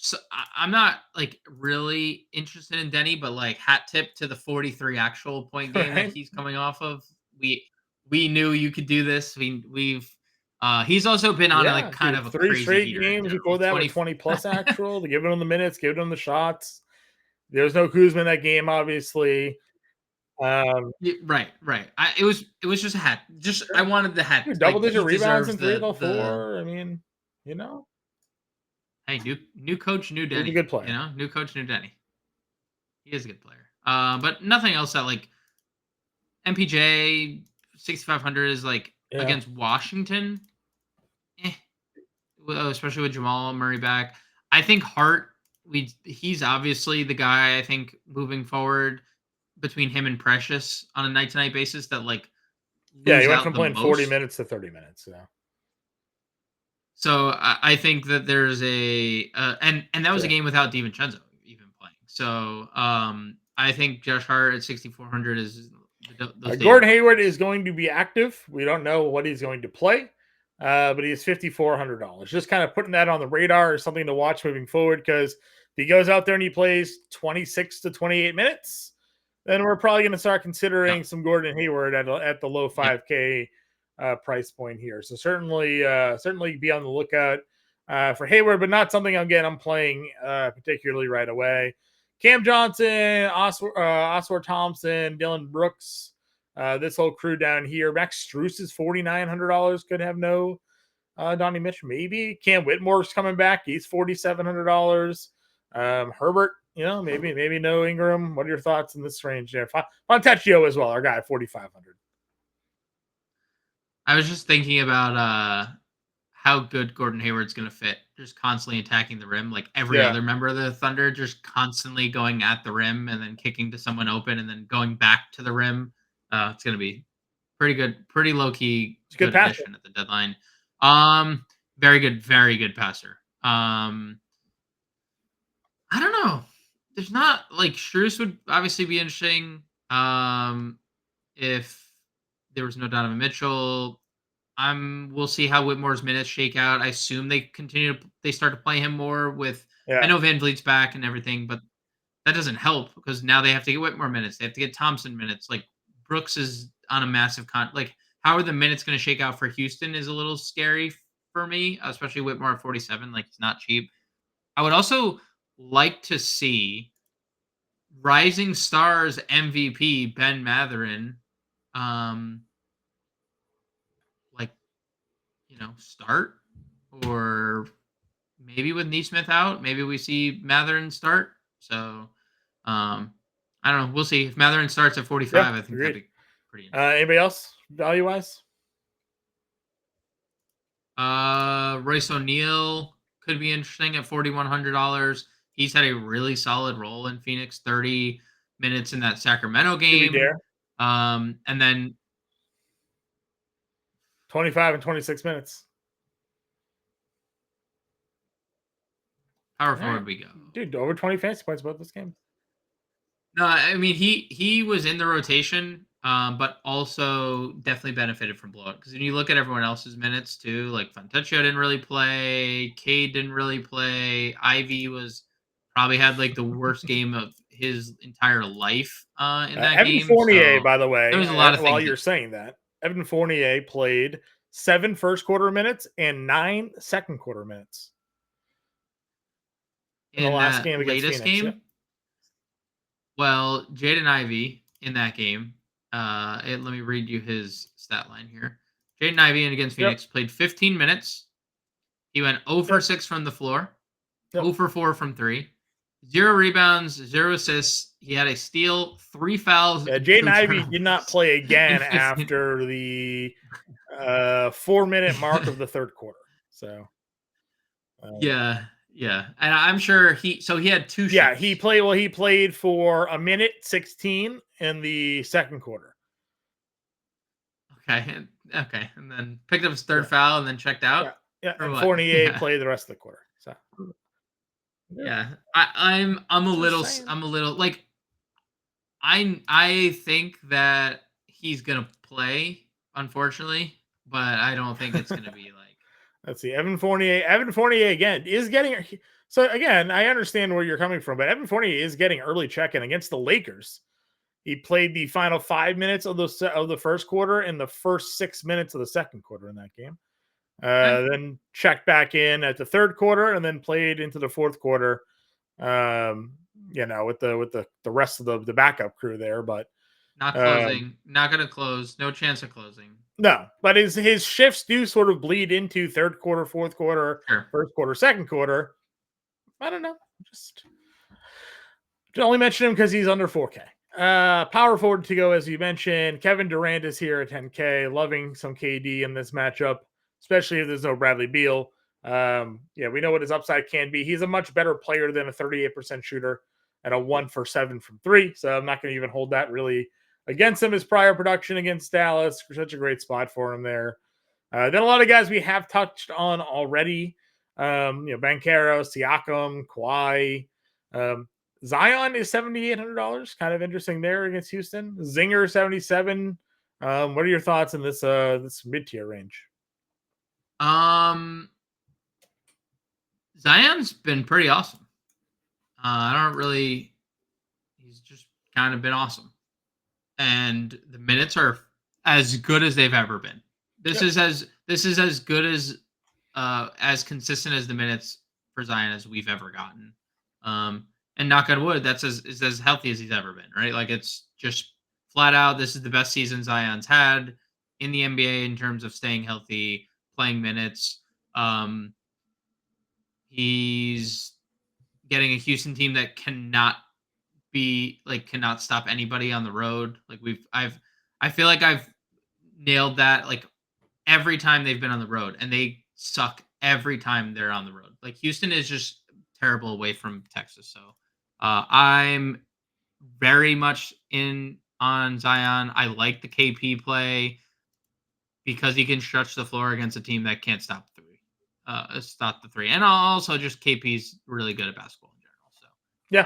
Speaker 3: So I'm not like really interested in Denny, but like hat tip to the 43 actual point game that he's coming off of. We knew you could do this. He's also been on like kind of a
Speaker 2: 3 straight games before that with 20 plus actual. Giving him the minutes, giving him the shots. There's no Kuzma in that game, obviously.
Speaker 3: Right. It was just a hat. I wanted the hat.
Speaker 2: Double
Speaker 3: Like,
Speaker 2: digit
Speaker 3: he
Speaker 2: rebounds
Speaker 3: deserves
Speaker 2: in 3 of the
Speaker 3: the
Speaker 2: 4. I mean,
Speaker 3: hey, new coach, new
Speaker 2: he's a
Speaker 3: Denny.
Speaker 2: good player.
Speaker 3: New coach, new Denny. He is a good player. But nothing else that like MPJ 6,500 is like against Washington. Especially with Jamal Murray back. I think Hart. He's obviously the guy. I think moving forward between him and Precious on a night to night basis that like
Speaker 2: Yeah, he
Speaker 3: lose
Speaker 2: went
Speaker 3: out
Speaker 2: from
Speaker 3: the
Speaker 2: playing 40
Speaker 3: most.
Speaker 2: minutes to 30 minutes.
Speaker 3: So I think that there's a and that was a game without DiVincenzo even playing. So I think Josh Hart at 6,400 is
Speaker 2: Gordon Hayward is going to be active. We don't know what he's going to play, but he's $5,400. Just kind of putting that on the radar is something to watch moving forward, because if he goes out there and he plays 26 to 28 minutes, then we're probably going to start considering some Gordon Hayward at the low 5K price point here. So certainly be on the lookout for Hayward, but not something I'm playing particularly right away. Cam Johnson, Oscar Thompson, Dylan Brooks, this whole crew down here. Max Strus is $4,900. Could have no Donnie Mitch, maybe. Cam Whitmore's coming back. He's $4,700. Herbert, maybe no Ingram. What are your thoughts in this range there? Fontecchio as well, our guy, 4,500.
Speaker 3: I was just thinking about how good Gordon Hayward's going to fit, just constantly attacking the rim, like every other member of the Thunder, just constantly going at the rim and then kicking to someone open and then going back to the rim. It's going to be pretty good, pretty low key, good addition at the deadline. Very good passer. I don't know. There's not like Strus would obviously be interesting. If there was no Donovan Mitchell. We'll see how Whitmore's minutes shake out. I assume they start to play him more with. I know Van Vliet's back and everything, but that doesn't help because now they have to get Whitmore minutes. They have to get Thompson minutes. Like Brooks is on a massive like how are the minutes going to shake out for Houston is a little scary for me, especially Whitmore at 47. Like it's not cheap. I would also like to see Rising Stars MVP Ben Mathurin. Start, or maybe with Neesmith out, maybe we see Mathurin start. So, I don't know. We'll see. If Mathurin starts at 45, I think that'd be pretty interesting.
Speaker 2: Anybody else value wise?
Speaker 3: Royce O'Neal could be interesting at $4,100. He's had a really solid role in Phoenix, 30 minutes in that Sacramento game. And then
Speaker 2: 25 and 26 minutes.
Speaker 3: Power forward we go.
Speaker 2: Dude, over 20 fantasy points about this game.
Speaker 3: No, I mean, he was in the rotation, but also definitely benefited from blowout. Because when you look at everyone else's minutes, too, like Fontecchio didn't really play. Cade didn't really play. Ivy probably had, like, the worst game of his entire life in that game.
Speaker 2: Evan Fournier, by the way,
Speaker 3: there was a lot of
Speaker 2: while you're saying that, Evan Fournier played 7 first quarter minutes and 9 second quarter minutes in the last game against
Speaker 3: latest
Speaker 2: Phoenix.
Speaker 3: Game? Well, Jaden Ivey in that game, let me read you his stat line here. Jaden Ivey against Phoenix played 15 minutes. He went 0 for 6 from the floor, 0 for 4 from 3, 0 rebounds, 0 assists. He had a steal, 3 fouls.
Speaker 2: Jaden Ivey did not play again after the 4-minute mark of the third quarter. So,
Speaker 3: yeah, and I'm sure he had 2 shifts.
Speaker 2: Yeah, he played for 1:16 in the second quarter.
Speaker 3: Okay, and then picked up his third foul and then checked out.
Speaker 2: Yeah. And Fournier played the rest of the quarter. So,
Speaker 3: yeah, I'm a little like I think that he's gonna play, unfortunately, but I don't think it's gonna be like.
Speaker 2: Let's see. Evan Fournier again is getting. So again, I understand where you're coming from, but Evan Fournier is getting early check-in against the Lakers. He played the final 5 minutes of the first quarter and the first 6 minutes of the second quarter in that game. Then checked back in at the third quarter and then played into the fourth quarter. With the rest of the backup crew there, but
Speaker 3: Not closing. Not going to close. No chance of closing.
Speaker 2: No, but his shifts do sort of bleed into third quarter, fourth quarter, first quarter, second quarter. I don't know. Just only mention him because he's under 4K. Power forward to go, as you mentioned. Kevin Durant is here at 10K. Loving some KD in this matchup, especially if there's no Bradley Beal. We know what his upside can be. He's a much better player than a 38% shooter and a 1 for 7 from 3. So I'm not going to even hold that really against him. His prior production against Dallas, such a great spot for him there. Then a lot of guys we have touched on already. Banchero, Siakam, Kawhi. Zion is $7,800. Kind of interesting there against Houston. Zinger 77. What are your thoughts in this mid-tier range?
Speaker 3: Zion's been pretty awesome. He's just kind of been awesome. And the minutes are as good as they've ever been. This is as good as consistent as the minutes for Zion as we've ever gotten. And knock on wood, that's as healthy as he's ever been, right? Like, it's just flat out, this is the best season Zion's had in the NBA in terms of staying healthy, playing minutes. He's getting a Houston team that cannot stop anybody on the road. Like, I feel like I've nailed that, like, every time they've been on the road, and they suck every time they're on the road. Like, Houston is just terrible away from Texas. So I'm very much in on Zion. I like the KP play because he can stretch the floor against a team that can't stop the three. And also just KP's really good at basketball in general. So yeah,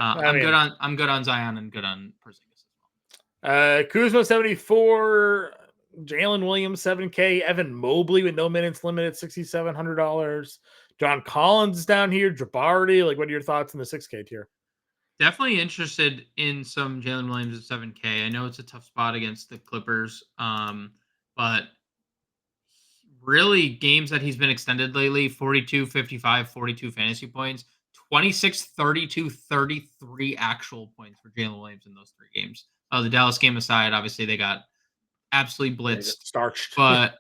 Speaker 3: I'm good on Zion and good on Porzingis as
Speaker 2: well. Kuzma 74, Jalen Williams 7K, Evan Mobley with no minutes limit at $6,700. John Collins down here, Jabari. Like, what are your thoughts in the 6K tier?
Speaker 3: Definitely interested in some Jalen Williams at 7K. I know it's a tough spot against the Clippers, but really games that he's been extended lately, 42, 55, 42 fantasy points, 26, 32, 33 actual points for Jalen Williams in those 3 games. The Dallas game aside, obviously they got absolutely blitzed.
Speaker 2: Starched.
Speaker 3: But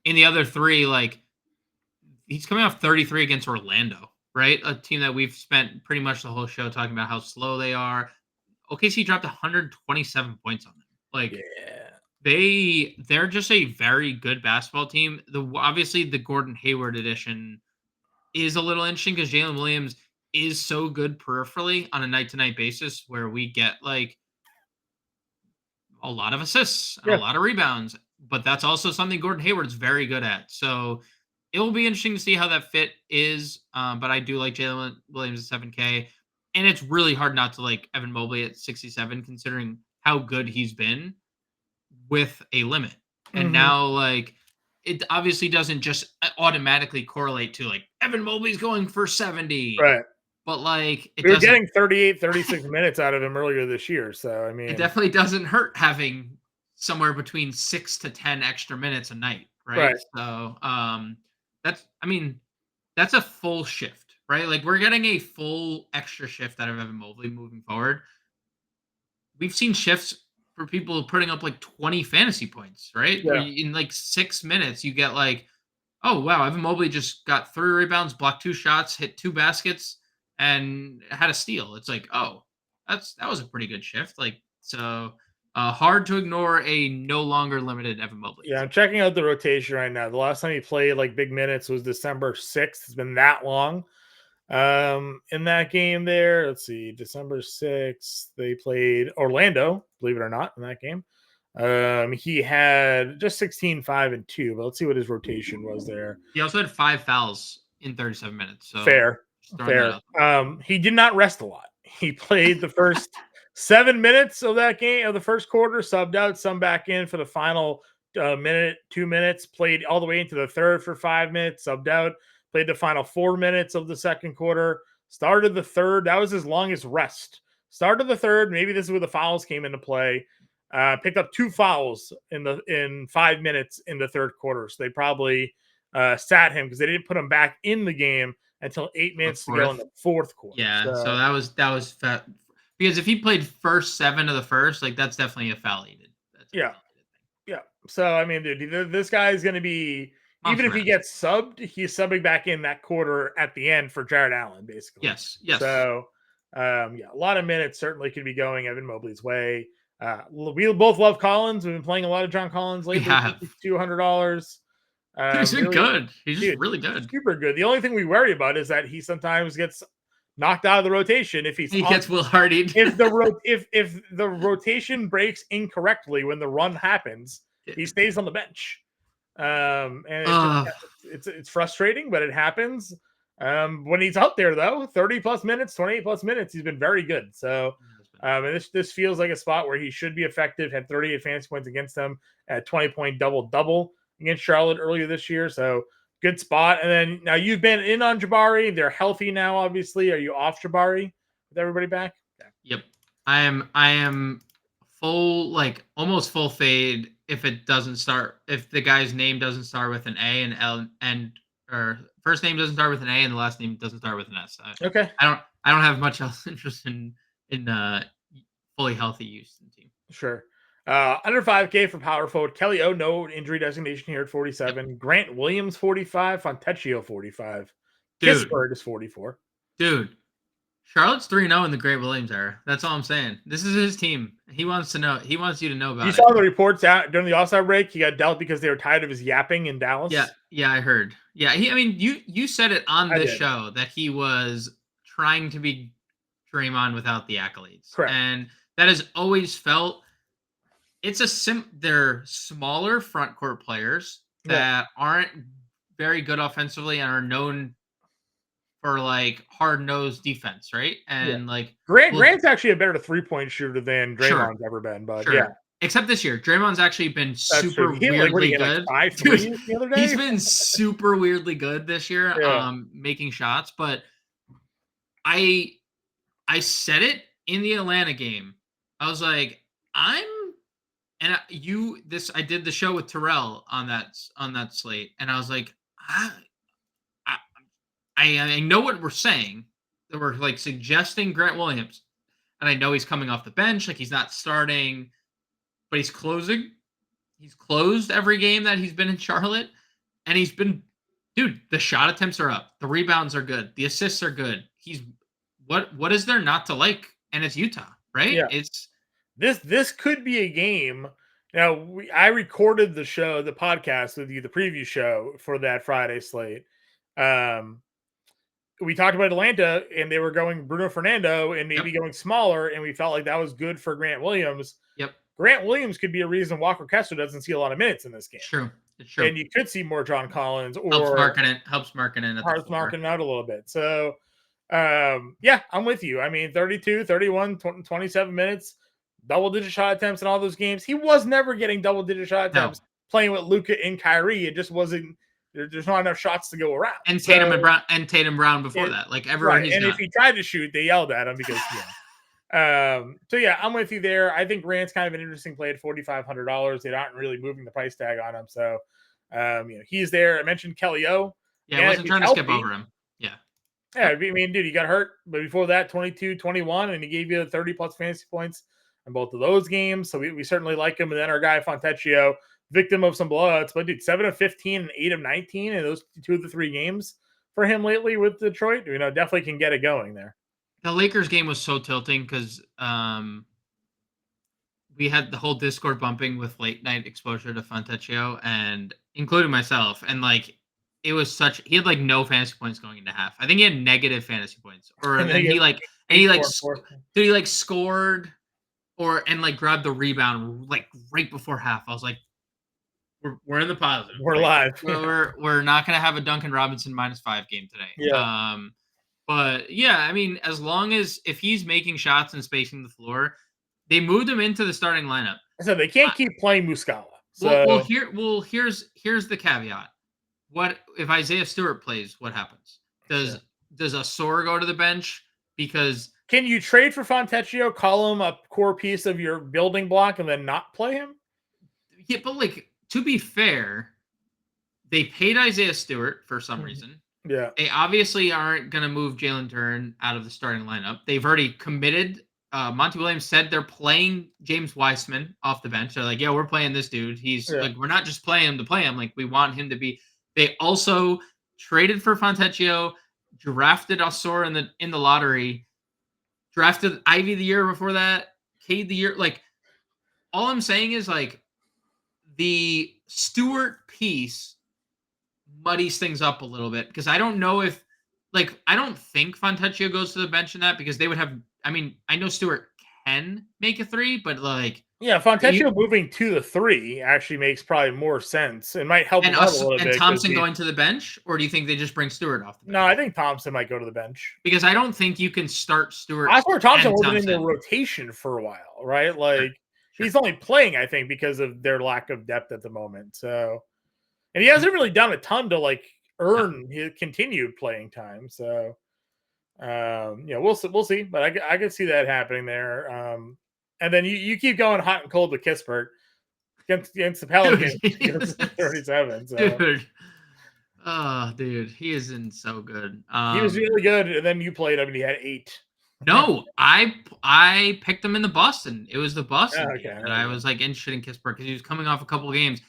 Speaker 3: in the other 3, like, he's coming off 33 against Orlando, right? A team that we've spent pretty much the whole show talking about how slow they are. OKC dropped 127 points on them. Like, they're just a very good basketball team. Obviously the Gordon Hayward edition is a little interesting because Jalen Williams is so good peripherally on a night-to-night basis, where we get like a lot of assists and a lot of rebounds, but that's also something Gordon Hayward's very good at. So it will be interesting to see how that fit is. But I do like Jalen Williams at 7K. And it's really hard not to like Evan Mobley at 67, considering how good he's been with a limit. And now, like, it obviously doesn't just automatically correlate to, like, Evan Mobley's going for 70.
Speaker 2: Right.
Speaker 3: But, like,
Speaker 2: we were getting 38, 36 minutes out of him earlier this year. So, I mean,
Speaker 3: it definitely doesn't hurt having somewhere between 6 to 10 extra minutes a night. Right. So, that's a full shift, right? Like, we're getting a full extra shift out of Evan Mobley moving forward. We've seen shifts for people putting up like 20 fantasy points, right? Yeah. In like 6 minutes, you get like, oh, wow, Evan Mobley just got 3 rebounds, blocked 2 shots, hit 2 baskets, and had a steal. It's like, oh, that was a pretty good shift. Like, so hard to ignore a no longer limited Evan Mobley.
Speaker 2: Yeah, I'm checking out the rotation right now. The last time he played like big minutes was December 6th. It's been that long. In that game there, let's see, December 6th, they played Orlando, believe it or not, in that game. He had just 16, 5, and 2, but let's see what his rotation was there.
Speaker 3: He also had 5 fouls in 37 minutes. So
Speaker 2: fair. He did not rest a lot. He played the first 7 minutes of that game, of the first quarter, subbed out, some back in for the final minute, 2 minutes, played all the way into the third for 5 minutes, subbed out. Played the final 4 minutes of the second quarter. Started the third. That was his longest rest. Started the third. Maybe this is where the fouls came into play. Picked up 2 fouls in 5 minutes in the third quarter. So they probably sat him because they didn't put him back in the game until 8 minutes to go in the fourth quarter.
Speaker 3: Yeah. So that was Because if he played first 7 of the first, like that's definitely a foul he did.
Speaker 2: Yeah. Yeah. So, I mean, dude, this guy is going to be, even if he gets subbed, he's subbing back in that quarter at the end for Jared Allen, basically.
Speaker 3: Yes.
Speaker 2: So, a lot of minutes certainly could be going Evan Mobley's way. We both love Collins. We've been playing a lot of John Collins lately.
Speaker 3: We have.
Speaker 2: $200.
Speaker 3: He's been good. He's just really good.
Speaker 2: Super good. The only thing we worry about is that he sometimes gets knocked out of the rotation if he
Speaker 3: gets Will Hardy.
Speaker 2: if the rotation breaks incorrectly when the run happens, he stays on the bench. And it's frustrating, but it happens. When he's out there though, 30 plus minutes, 28 plus minutes, he's been very good. So and this feels like a spot where he should be effective. Had 38 fantasy points against them at 20-point double against Charlotte earlier this year. So good spot. And then now you've been in on Jabari. They're healthy now, obviously. Are you off Jabari with everybody back?
Speaker 3: Yeah. Yep. I am full, like almost full fade if it doesn't start, if the guy's name doesn't start with an A and L or first name doesn't start with an A and the last name doesn't start with an S.
Speaker 2: Okay.
Speaker 3: I don't have much else interest in fully healthy Houston team.
Speaker 2: Sure. Under 5K for power forward. Kelly O, no injury designation here at 47. Yep. Grant Williams, 45. Fontecchio, 45. Kispert is 44.
Speaker 3: Dude, Charlotte's 3-0 in the Grant Williams era. That's all I'm saying. This is his team. He wants to know. He wants you to know about it.
Speaker 2: You saw the reports out during the All-Star break. He got dealt because they were tired of his yapping in Dallas.
Speaker 3: Yeah, I heard. Yeah, you said it on this show that he was trying to be Draymond without the accolades.
Speaker 2: Correct.
Speaker 3: And that has always felt they're smaller front court players that aren't very good offensively and are known for like hard-nosed defense, right? And like
Speaker 2: Grant's actually a better 3-point shooter than Draymond's ever been, but
Speaker 3: Except this year, Draymond's actually been super weirdly good.
Speaker 2: Like 5 threes the other day?
Speaker 3: He's been super weirdly good this year, making shots. But I said it in the Atlanta game. I was like, I did the show with Terrell on that slate, and I was like, I know what we're saying. That we're like suggesting Grant Williams, and I know he's coming off the bench, like he's not starting. But he's closing. He's closed every game that he's been in Charlotte. And he's been, dude, the shot attempts are up. The rebounds are good. The assists are good. He's, what is there not to like? And it's Utah, right?
Speaker 2: Yeah.
Speaker 3: It's
Speaker 2: this could be a game. Now, I recorded the podcast with you, the preview show for that Friday slate. We talked about Atlanta, and they were going Bruno Fernando and maybe going smaller, and we felt like that was good for Grant Williams.
Speaker 3: Yep.
Speaker 2: Grant Williams could be a reason Walker Kessler doesn't see a lot of minutes in this game.
Speaker 3: It's true.
Speaker 2: And you could see more John Collins or
Speaker 3: helps marking out
Speaker 2: a little bit. So, I'm with you. I mean, 32, 31, 27 minutes, double-digit shot attempts in all those games. He was never getting double-digit shot attempts playing with Luka and Kyrie. It just wasn't. There's not enough shots to go around.
Speaker 3: And Tatum Brown before that, like everyone.
Speaker 2: Right. And if he tried to shoot, they yelled at him because I'm with you there. I think Grant's kind of an interesting play at $4,500. They aren't really moving the price tag on him, so he's there. I mentioned Kelly O.
Speaker 3: I wasn't trying to skip over him.
Speaker 2: I mean, dude, he got hurt, but before that, 22, 21, and he gave you 30 plus fantasy points in both of those games. So we certainly like him. And then our guy Fontecchio, victim of some blowouts, but dude, 7 of 15 and 8 of 19 in those 2 of the 3 games for him lately with Detroit. Definitely can get it going there.
Speaker 3: The Lakers game was so tilting because we had the whole Discord bumping with late night exposure to Fontecchio, and including myself. And like, it was he had like no fantasy points going into half. I think he had negative fantasy points, he scored and grabbed the rebound like right before half. I was like, we're in the positive.
Speaker 2: We're live.
Speaker 3: We're not going to have a Duncan Robinson -5 game today.
Speaker 2: Yeah.
Speaker 3: But yeah, I mean, as long as if he's making shots and spacing the floor, they moved him into the starting lineup.
Speaker 2: So they can't keep playing Muscala.
Speaker 3: So here's the caveat. What if Isaiah Stewart plays? What happens? Does Asor go to the bench? Because
Speaker 2: can you trade for Fontecchio, call him a core piece of your building block, and then not play him?
Speaker 3: Yeah, but like, to be fair, they paid Isaiah Stewart for some reason.
Speaker 2: Yeah.
Speaker 3: They obviously aren't going to move Jalen Duren out of the starting lineup. They've already committed Monty Williams said they're playing James Wiseman off the bench. They're like, yeah, we're playing this dude. He's like, we're not just playing him to play him. Like, we want him to be. They also traded for Fontecchio, drafted Osor in the lottery, drafted Ivy the year before that, Cade the year. Like, all I'm saying is, like, the Stewart piece muddies things up a little bit because I don't know if, like, I don't think Fontecchio goes to the bench in that because they would have. I mean, I know Stewart can make a three, but like,
Speaker 2: Fontecchio moving to the 3 actually makes probably more sense. It might help him out a little bit.
Speaker 3: And Thompson going to the bench, or do you think they just bring Stewart off the bench?
Speaker 2: No, I think Thompson might go to the bench
Speaker 3: because I don't think you can start Stewart.
Speaker 2: I thought Thompson wasn't in the rotation for a while, right? Like, he's only playing, I think, because of their lack of depth at the moment. So, and he hasn't really done a ton to like earn his continued playing time. So, we'll see. But I can see that happening there. And then you keep going hot and cold with Kispert against the Pelicans. 37. So.
Speaker 3: Dude. Oh, dude, he isn't so good.
Speaker 2: He was really good, and then you played him, and he had 8.
Speaker 3: No, I picked him in the Boston. It was the Boston game, and I was like interested in Kispert because he was coming off a couple of games.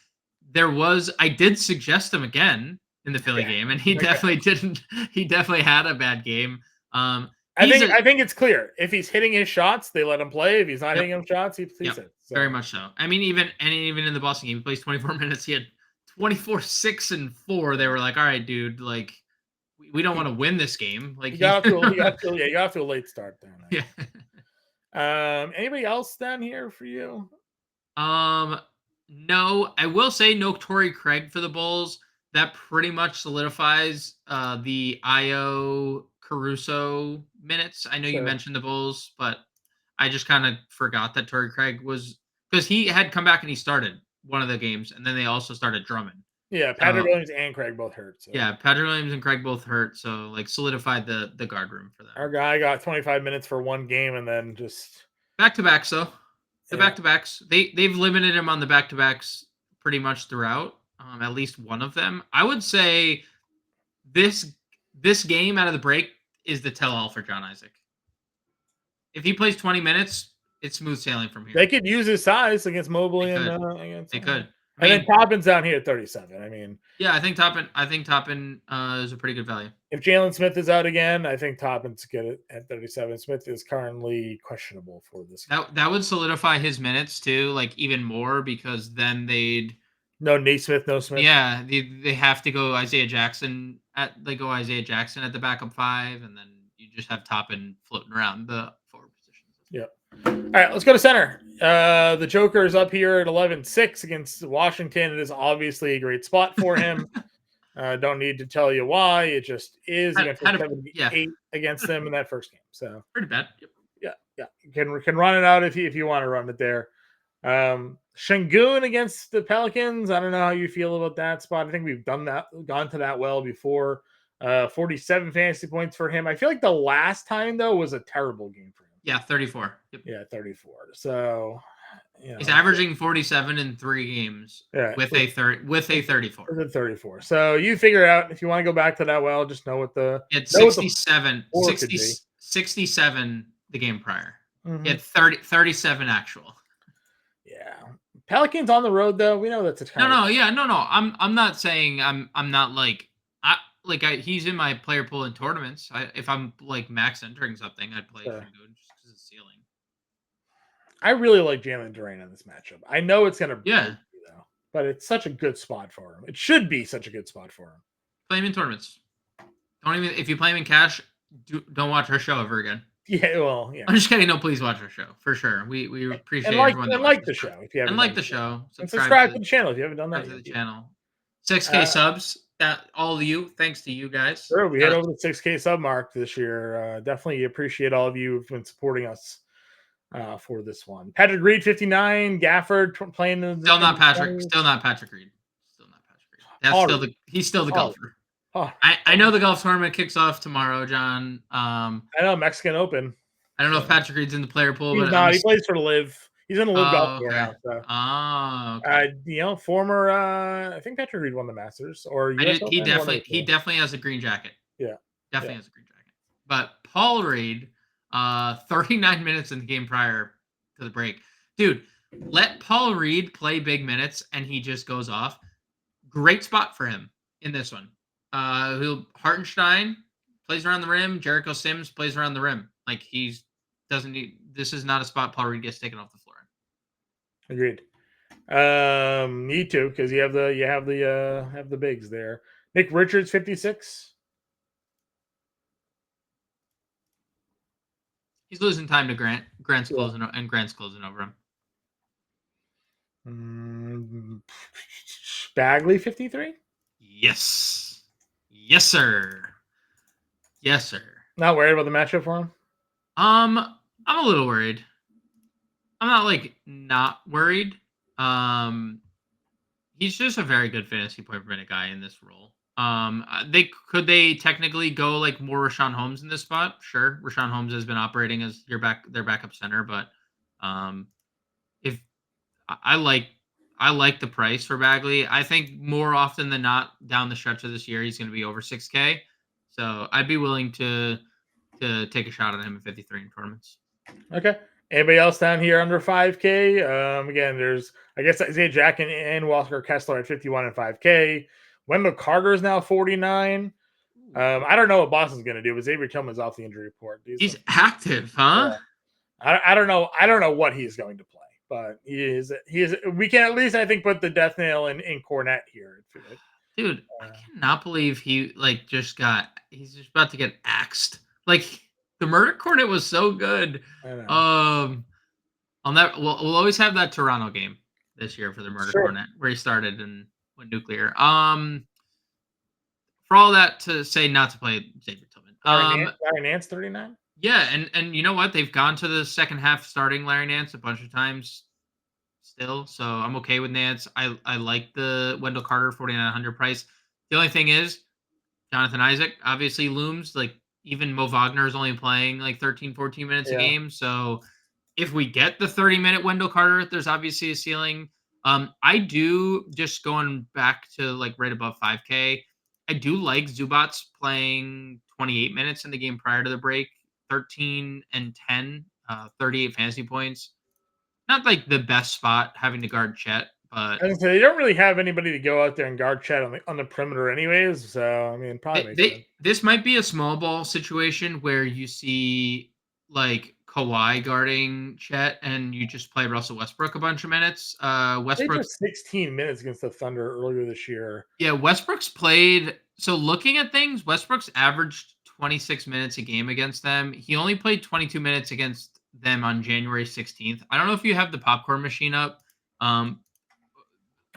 Speaker 3: I did suggest him again in the Philly game, and he definitely didn't. He definitely had a bad game.
Speaker 2: I think it's clear. If he's hitting his shots, they let him play. If he's not hitting him shots, he plays it. So.
Speaker 3: Very much so. I mean, even in the Boston game, he plays 24 minutes. He had 24, 6, and 4. They were like, all right, dude, like, we don't want to win this game. Like,
Speaker 2: you got to a late start there.
Speaker 3: Yeah.
Speaker 2: Anybody else down here for you?
Speaker 3: No, I will say no Torrey Craig for the Bulls. That pretty much solidifies the Io Caruso minutes. I know you mentioned the Bulls, but I just kind of forgot that Torrey Craig was, because he had come back and he started one of the games, and then they also started Drummond.
Speaker 2: Yeah, Patrick Williams and Craig both hurt. So.
Speaker 3: Yeah, Patrick Williams and Craig both hurt, so like solidified the guard room for them.
Speaker 2: Our guy got 25 minutes for one game, and then just
Speaker 3: back-to-backs though. The back-to-backs, they've limited him on the back-to-backs pretty much throughout. At least one of them. I would say this game out of the break is the tell-all for John Isaac. If he plays 20 minutes, it's smooth sailing from here.
Speaker 2: They could use his size against Mobley
Speaker 3: they could.
Speaker 2: And then Toppin's down here at 37. I mean,
Speaker 3: yeah, I think Toppin is a pretty good value.
Speaker 2: If Jalen Smith is out again, I think Toppin's good at 37. Smith is currently questionable for this game.
Speaker 3: That would solidify his minutes too, like even more, because then they'd
Speaker 2: no Naismith, no Smith.
Speaker 3: Yeah, they have to go Isaiah Jackson at the backup 5, and then you just have Toppin floating around the forward positions.
Speaker 2: Yeah. All right, let's go to center. The Joker is up here at 11-6 against Washington. It is obviously a great spot for him. Don't need to tell you why. It just is. He got 78 against them in that first game. So
Speaker 3: pretty bad.
Speaker 2: Yep. Yeah. You can run it out if you want to run it there. Şengün against the Pelicans. I don't know how you feel about that spot. I think we've gone to that well before. 47 fantasy points for him. I feel like the last time though was a terrible game for him.
Speaker 3: Yeah, 34. Yep.
Speaker 2: Yeah, 34. So
Speaker 3: he's averaging 47 in 3 games with a 34.
Speaker 2: With a 34. So you figure out if you want to go back to that well, just know what the
Speaker 3: it's 67 the game prior. Mm-hmm. He had 37 actual.
Speaker 2: Yeah. Pelicans on the road though. We know that's a
Speaker 3: no. I'm not saying I'm not like he's in my player pool in tournaments. If I'm like max entering something, I'd play Şengün just because of ceiling.
Speaker 2: I really like Jalen Duren in this matchup. I know it's gonna
Speaker 3: though,
Speaker 2: but it's such a good spot for him. It should be such a good spot for him.
Speaker 3: Play him in tournaments. If you play him in cash, don't watch our show ever again.
Speaker 2: Yeah, well, yeah.
Speaker 3: I'm just kidding. No, please watch our show for sure. We appreciate
Speaker 2: everyone that like the show. If you haven't
Speaker 3: like the show,
Speaker 2: subscribe to the channel if you haven't done that.
Speaker 3: To the channel. 6K subs. That all of you. Thanks to you guys.
Speaker 2: Sure, we hit over the 6K sub mark this year. Definitely appreciate all of you who've been supporting us for this one. Patrick Reed 59. Gafford playing.
Speaker 3: Still not Patrick Reed. He's still the golfer. I know the golf tournament kicks off tomorrow, John.
Speaker 2: I know Mexican Open.
Speaker 3: I don't know if Patrick Reed's in the player pool,
Speaker 2: he's
Speaker 3: but
Speaker 2: not. He plays for Live. He's in the Live golf tour now. So.
Speaker 3: Okay.
Speaker 2: Former. I think Patrick Reed won the Masters, or
Speaker 3: he definitely has a green jacket.
Speaker 2: Yeah,
Speaker 3: definitely has a green jacket. But Paul Reed, 39 minutes in the game prior to the break. Dude, let Paul Reed play big minutes and he just goes off. Great spot for him in this one. Hartenstein plays around the rim. Jericho Sims plays around the rim. Like doesn't need. This is not a spot Paul Reed gets taken off the floor.
Speaker 2: Agreed. Need to, because you have the bigs there. Nick Richards 56.
Speaker 3: He's losing time to Grant. Grant's closing over
Speaker 2: him. Bagley 53.
Speaker 3: Yes, sir.
Speaker 2: Not worried about the matchup for him.
Speaker 3: I'm a little worried. I'm not worried. He's just a very good fantasy point per minute guy in this role. They technically go like more Rashawn Holmes in this spot. Sure, Rashawn Holmes has been operating as their backup center, but if I like the price for Bagley. I think more often than not down the stretch of this year he's going to be over 6K. So I'd be willing to take a shot on him at 53 in tournaments.
Speaker 2: Okay. Anybody else down here under 5K? Again, there's, I guess, Isaiah Jack and Walker Kessler at 51 and 5K. Wendell Carter is now 49. I don't know what Boston's going to do, but Xavier Tillman's off the injury report.
Speaker 3: He's active, huh?
Speaker 2: Yeah. I don't know. I don't know what he's going to play, but he is. We can at least, I think, put the death nail in Cornette here.
Speaker 3: Dude, I cannot believe he's just about to get axed. Like, the Murder Cornet was so good. On that, we'll always have that Toronto game this year for the Murder Cornet where he started and went nuclear. For all that to say, not to play Xavier Tillman.
Speaker 2: Larry Nance 39.
Speaker 3: Yeah, and you know what? They've gone to the second half starting Larry Nance a bunch of times still, so I'm okay with Nance. I like the Wendell Carter 4,900 price. The only thing is, Jonathan Isaac obviously looms. Like, even Mo Wagner is only playing like 13, 14 minutes a game. So if we get the 30-minute Wendell Carter, there's obviously a ceiling. I do, just going back to like right above 5K, I do like Zubats playing 28 minutes in the game prior to the break, 13 and 10, 38 fantasy points. Not like the best spot having to guard Chet, but
Speaker 2: they don't really have anybody to go out there and guard Chet on the perimeter anyways. So I mean, probably
Speaker 3: this might be a small ball situation where you see like Kawhi guarding Chet and you just play Russell Westbrook a bunch of minutes. Westbrook
Speaker 2: 16 minutes against the Thunder earlier this year.
Speaker 3: Yeah, Westbrook's played. So looking at things, Westbrook's averaged 26 minutes a game against them. He only played 22 minutes against them on January 16th. I don't know if you have the popcorn machine up.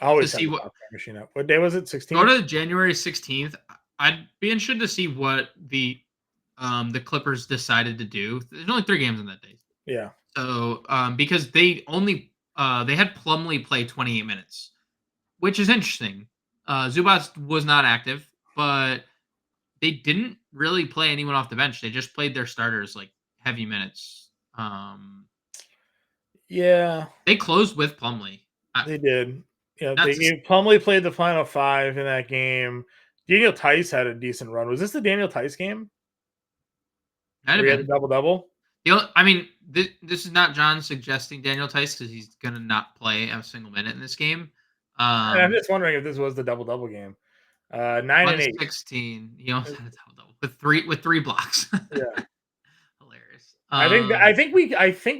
Speaker 2: Always have the popcorn machine up. What day was it? 16th?
Speaker 3: Go to January 16th. I'd be interested to see what the Clippers decided to do. There's only 3 games on that day.
Speaker 2: Yeah.
Speaker 3: So because they had Plumlee play 28 minutes, which is interesting. Zubats was not active, but they didn't really play anyone off the bench. They just played their starters like heavy minutes.
Speaker 2: Yeah.
Speaker 3: They closed with Plumlee.
Speaker 2: They did. Yeah, Plumlee played the final 5 in that game. Daniel Tice had a decent run. Was this the Daniel Tice game?
Speaker 3: Might have been
Speaker 2: a double-double?
Speaker 3: I mean, this is not John suggesting Daniel Tice because he's going to not play a single minute in this game.
Speaker 2: I'm just wondering if this was the double-double game. 9 and 8.
Speaker 3: 16. He almost had a double-double with 3 blocks.
Speaker 2: Yeah.
Speaker 3: Hilarious.
Speaker 2: I think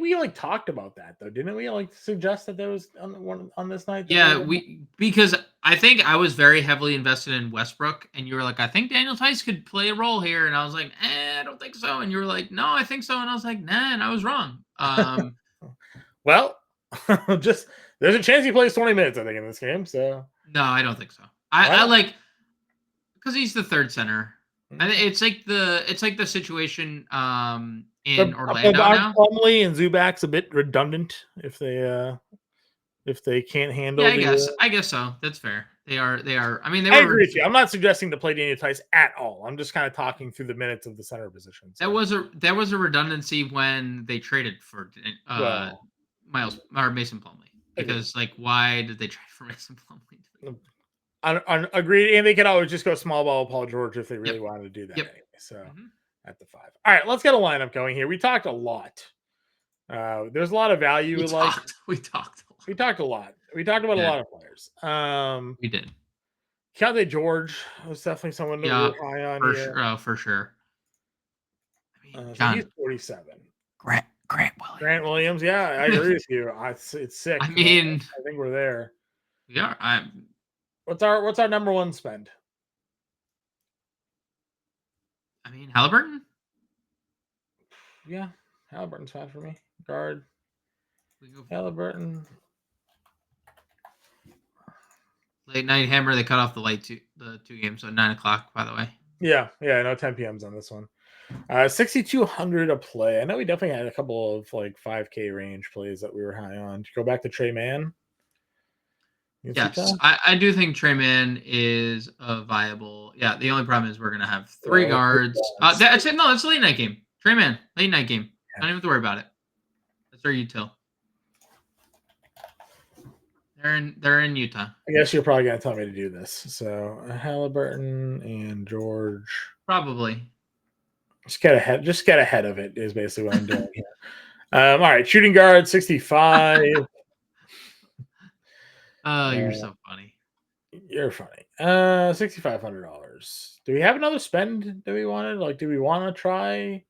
Speaker 2: we like talked about that though, didn't we? Like suggest that there was on this night.
Speaker 3: Yeah, because I think I was very heavily invested in Westbrook, and you were like, I think Daniel Tice could play a role here, and I was like, I don't think so, and you were like, no, I think so, and I was like, nah, and I was wrong.
Speaker 2: Well, just there's a chance he plays 20 minutes, I think, in this game. So
Speaker 3: no, I don't think so. I like because he's the third center. I think it's like the situation in Orlando now.
Speaker 2: Plumlee and Zubac's a bit redundant if they can't handle.
Speaker 3: Yeah, I guess so. That's fair. They are. I mean,
Speaker 2: I agree with you. I'm not suggesting to play Daniel Tice at all. I'm just kind of talking through the minutes of the center position. So.
Speaker 3: There was a redundancy when they traded for Miles or Mason Plumlee because why did they trade for Mason Plumlee?
Speaker 2: Agreed, and they could always just go small ball Paul George if they really wanted to do that.
Speaker 3: Yep.
Speaker 2: Anyway, so at the 5. All right, let's get a lineup going here. We talked a lot. There's a lot of value.
Speaker 3: We talked a lot.
Speaker 2: We talked about a lot of players.
Speaker 3: We did.
Speaker 2: Grande George was definitely someone that we were high on here.
Speaker 3: Sure, for sure.
Speaker 2: I mean, John, he's 47.
Speaker 3: Grant
Speaker 2: Williams. Yeah, I agree with you. It's sick.
Speaker 3: I mean,
Speaker 2: I think we're there.
Speaker 3: We are.
Speaker 2: What's our number one spend?
Speaker 3: I mean, Halliburton.
Speaker 2: Yeah, Halliburton's fine for me. Guard. Halliburton.
Speaker 3: Late night hammer. They cut off the two games, so 9 o'clock. By the way.
Speaker 2: Yeah. No 10 p.m.s on this one. 6,200 a play. I know we definitely had a couple of like 5K range plays that we were high on. To go back to Trey Mann.
Speaker 3: Yes, I do think Trey Mann is a viable. Yeah, the only problem is we're gonna have 3 guards. That's it. No, it's a late night game. Trey Mann, late night game. Yeah. Don't even have to worry about it. That's our util. They're in Utah.
Speaker 2: I guess you're probably gonna tell me to do this. So Halliburton and George.
Speaker 3: Probably.
Speaker 2: Just get ahead of it is basically what I'm doing here. All right, shooting guard 65.
Speaker 3: You're so funny.
Speaker 2: You're funny. $6,500. Do we have another spend that we wanted? Like, do we want to try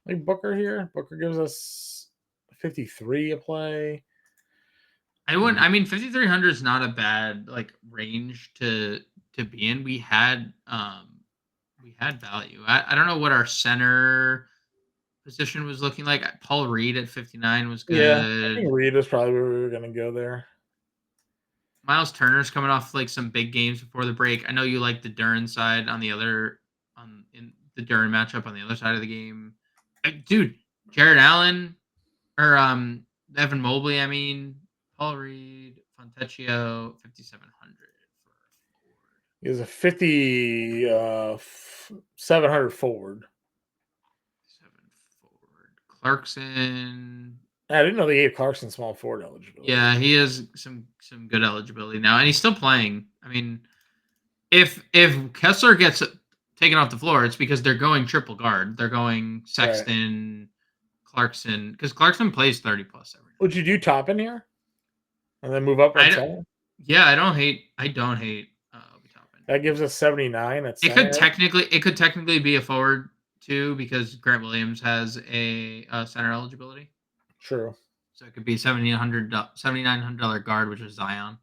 Speaker 2: like Booker here? Booker gives us 53 a play.
Speaker 3: I wouldn't. I mean, 5,300 is not a bad like range to be in. We had value. I don't know what our center position was looking like. Paul Reed at 59 was good.
Speaker 2: Yeah, I think Reed was probably where we were going to go there.
Speaker 3: Miles Turner's coming off like some big games before the break. I know you like the Duren side in the Duren matchup on the other side of the game. Dude, Jared Allen or Evan Mobley. I mean, Paul Reed, Fontecchio, 5,700 for forward.
Speaker 2: He has a 5,700 forward.
Speaker 3: 7 forward. Clarkson.
Speaker 2: I didn't know they gave Clarkson small forward eligibility.
Speaker 3: Yeah, he has some good eligibility now, and he's still playing. I mean, if Kessler gets taken off the floor, it's because they're going triple guard. They're going Sexton, Clarkson, because Clarkson plays 30 plus every night.
Speaker 2: Would you do top in here, and then move up?
Speaker 3: Yeah, I don't hate. Top in.
Speaker 2: That gives us 79. It
Speaker 3: could technically be a forward too, because Grant Williams has a center eligibility.
Speaker 2: True.
Speaker 3: So it could be $7,900 guard, which is Zion.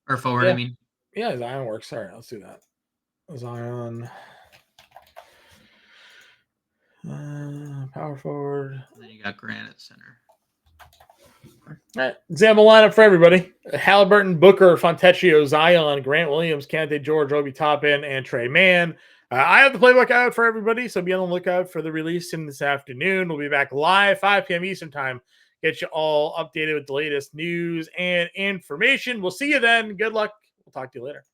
Speaker 3: Or forward,
Speaker 2: yeah.
Speaker 3: I mean.
Speaker 2: Yeah, Zion works. All right, let's do that. Zion. Power forward.
Speaker 3: And then you got Grant at center.
Speaker 2: All right, example lineup for everybody. Halliburton, Booker, Fontecchio, Zion, Grant Williams, Grande George, Obi Toppin, and Trey Mann. I have the playbook out for everybody, so be on the lookout for the release in this afternoon. We'll be back live 5 p.m. Eastern time. Get you all updated with the latest news and information. We'll see you then. Good luck. We'll talk to you later.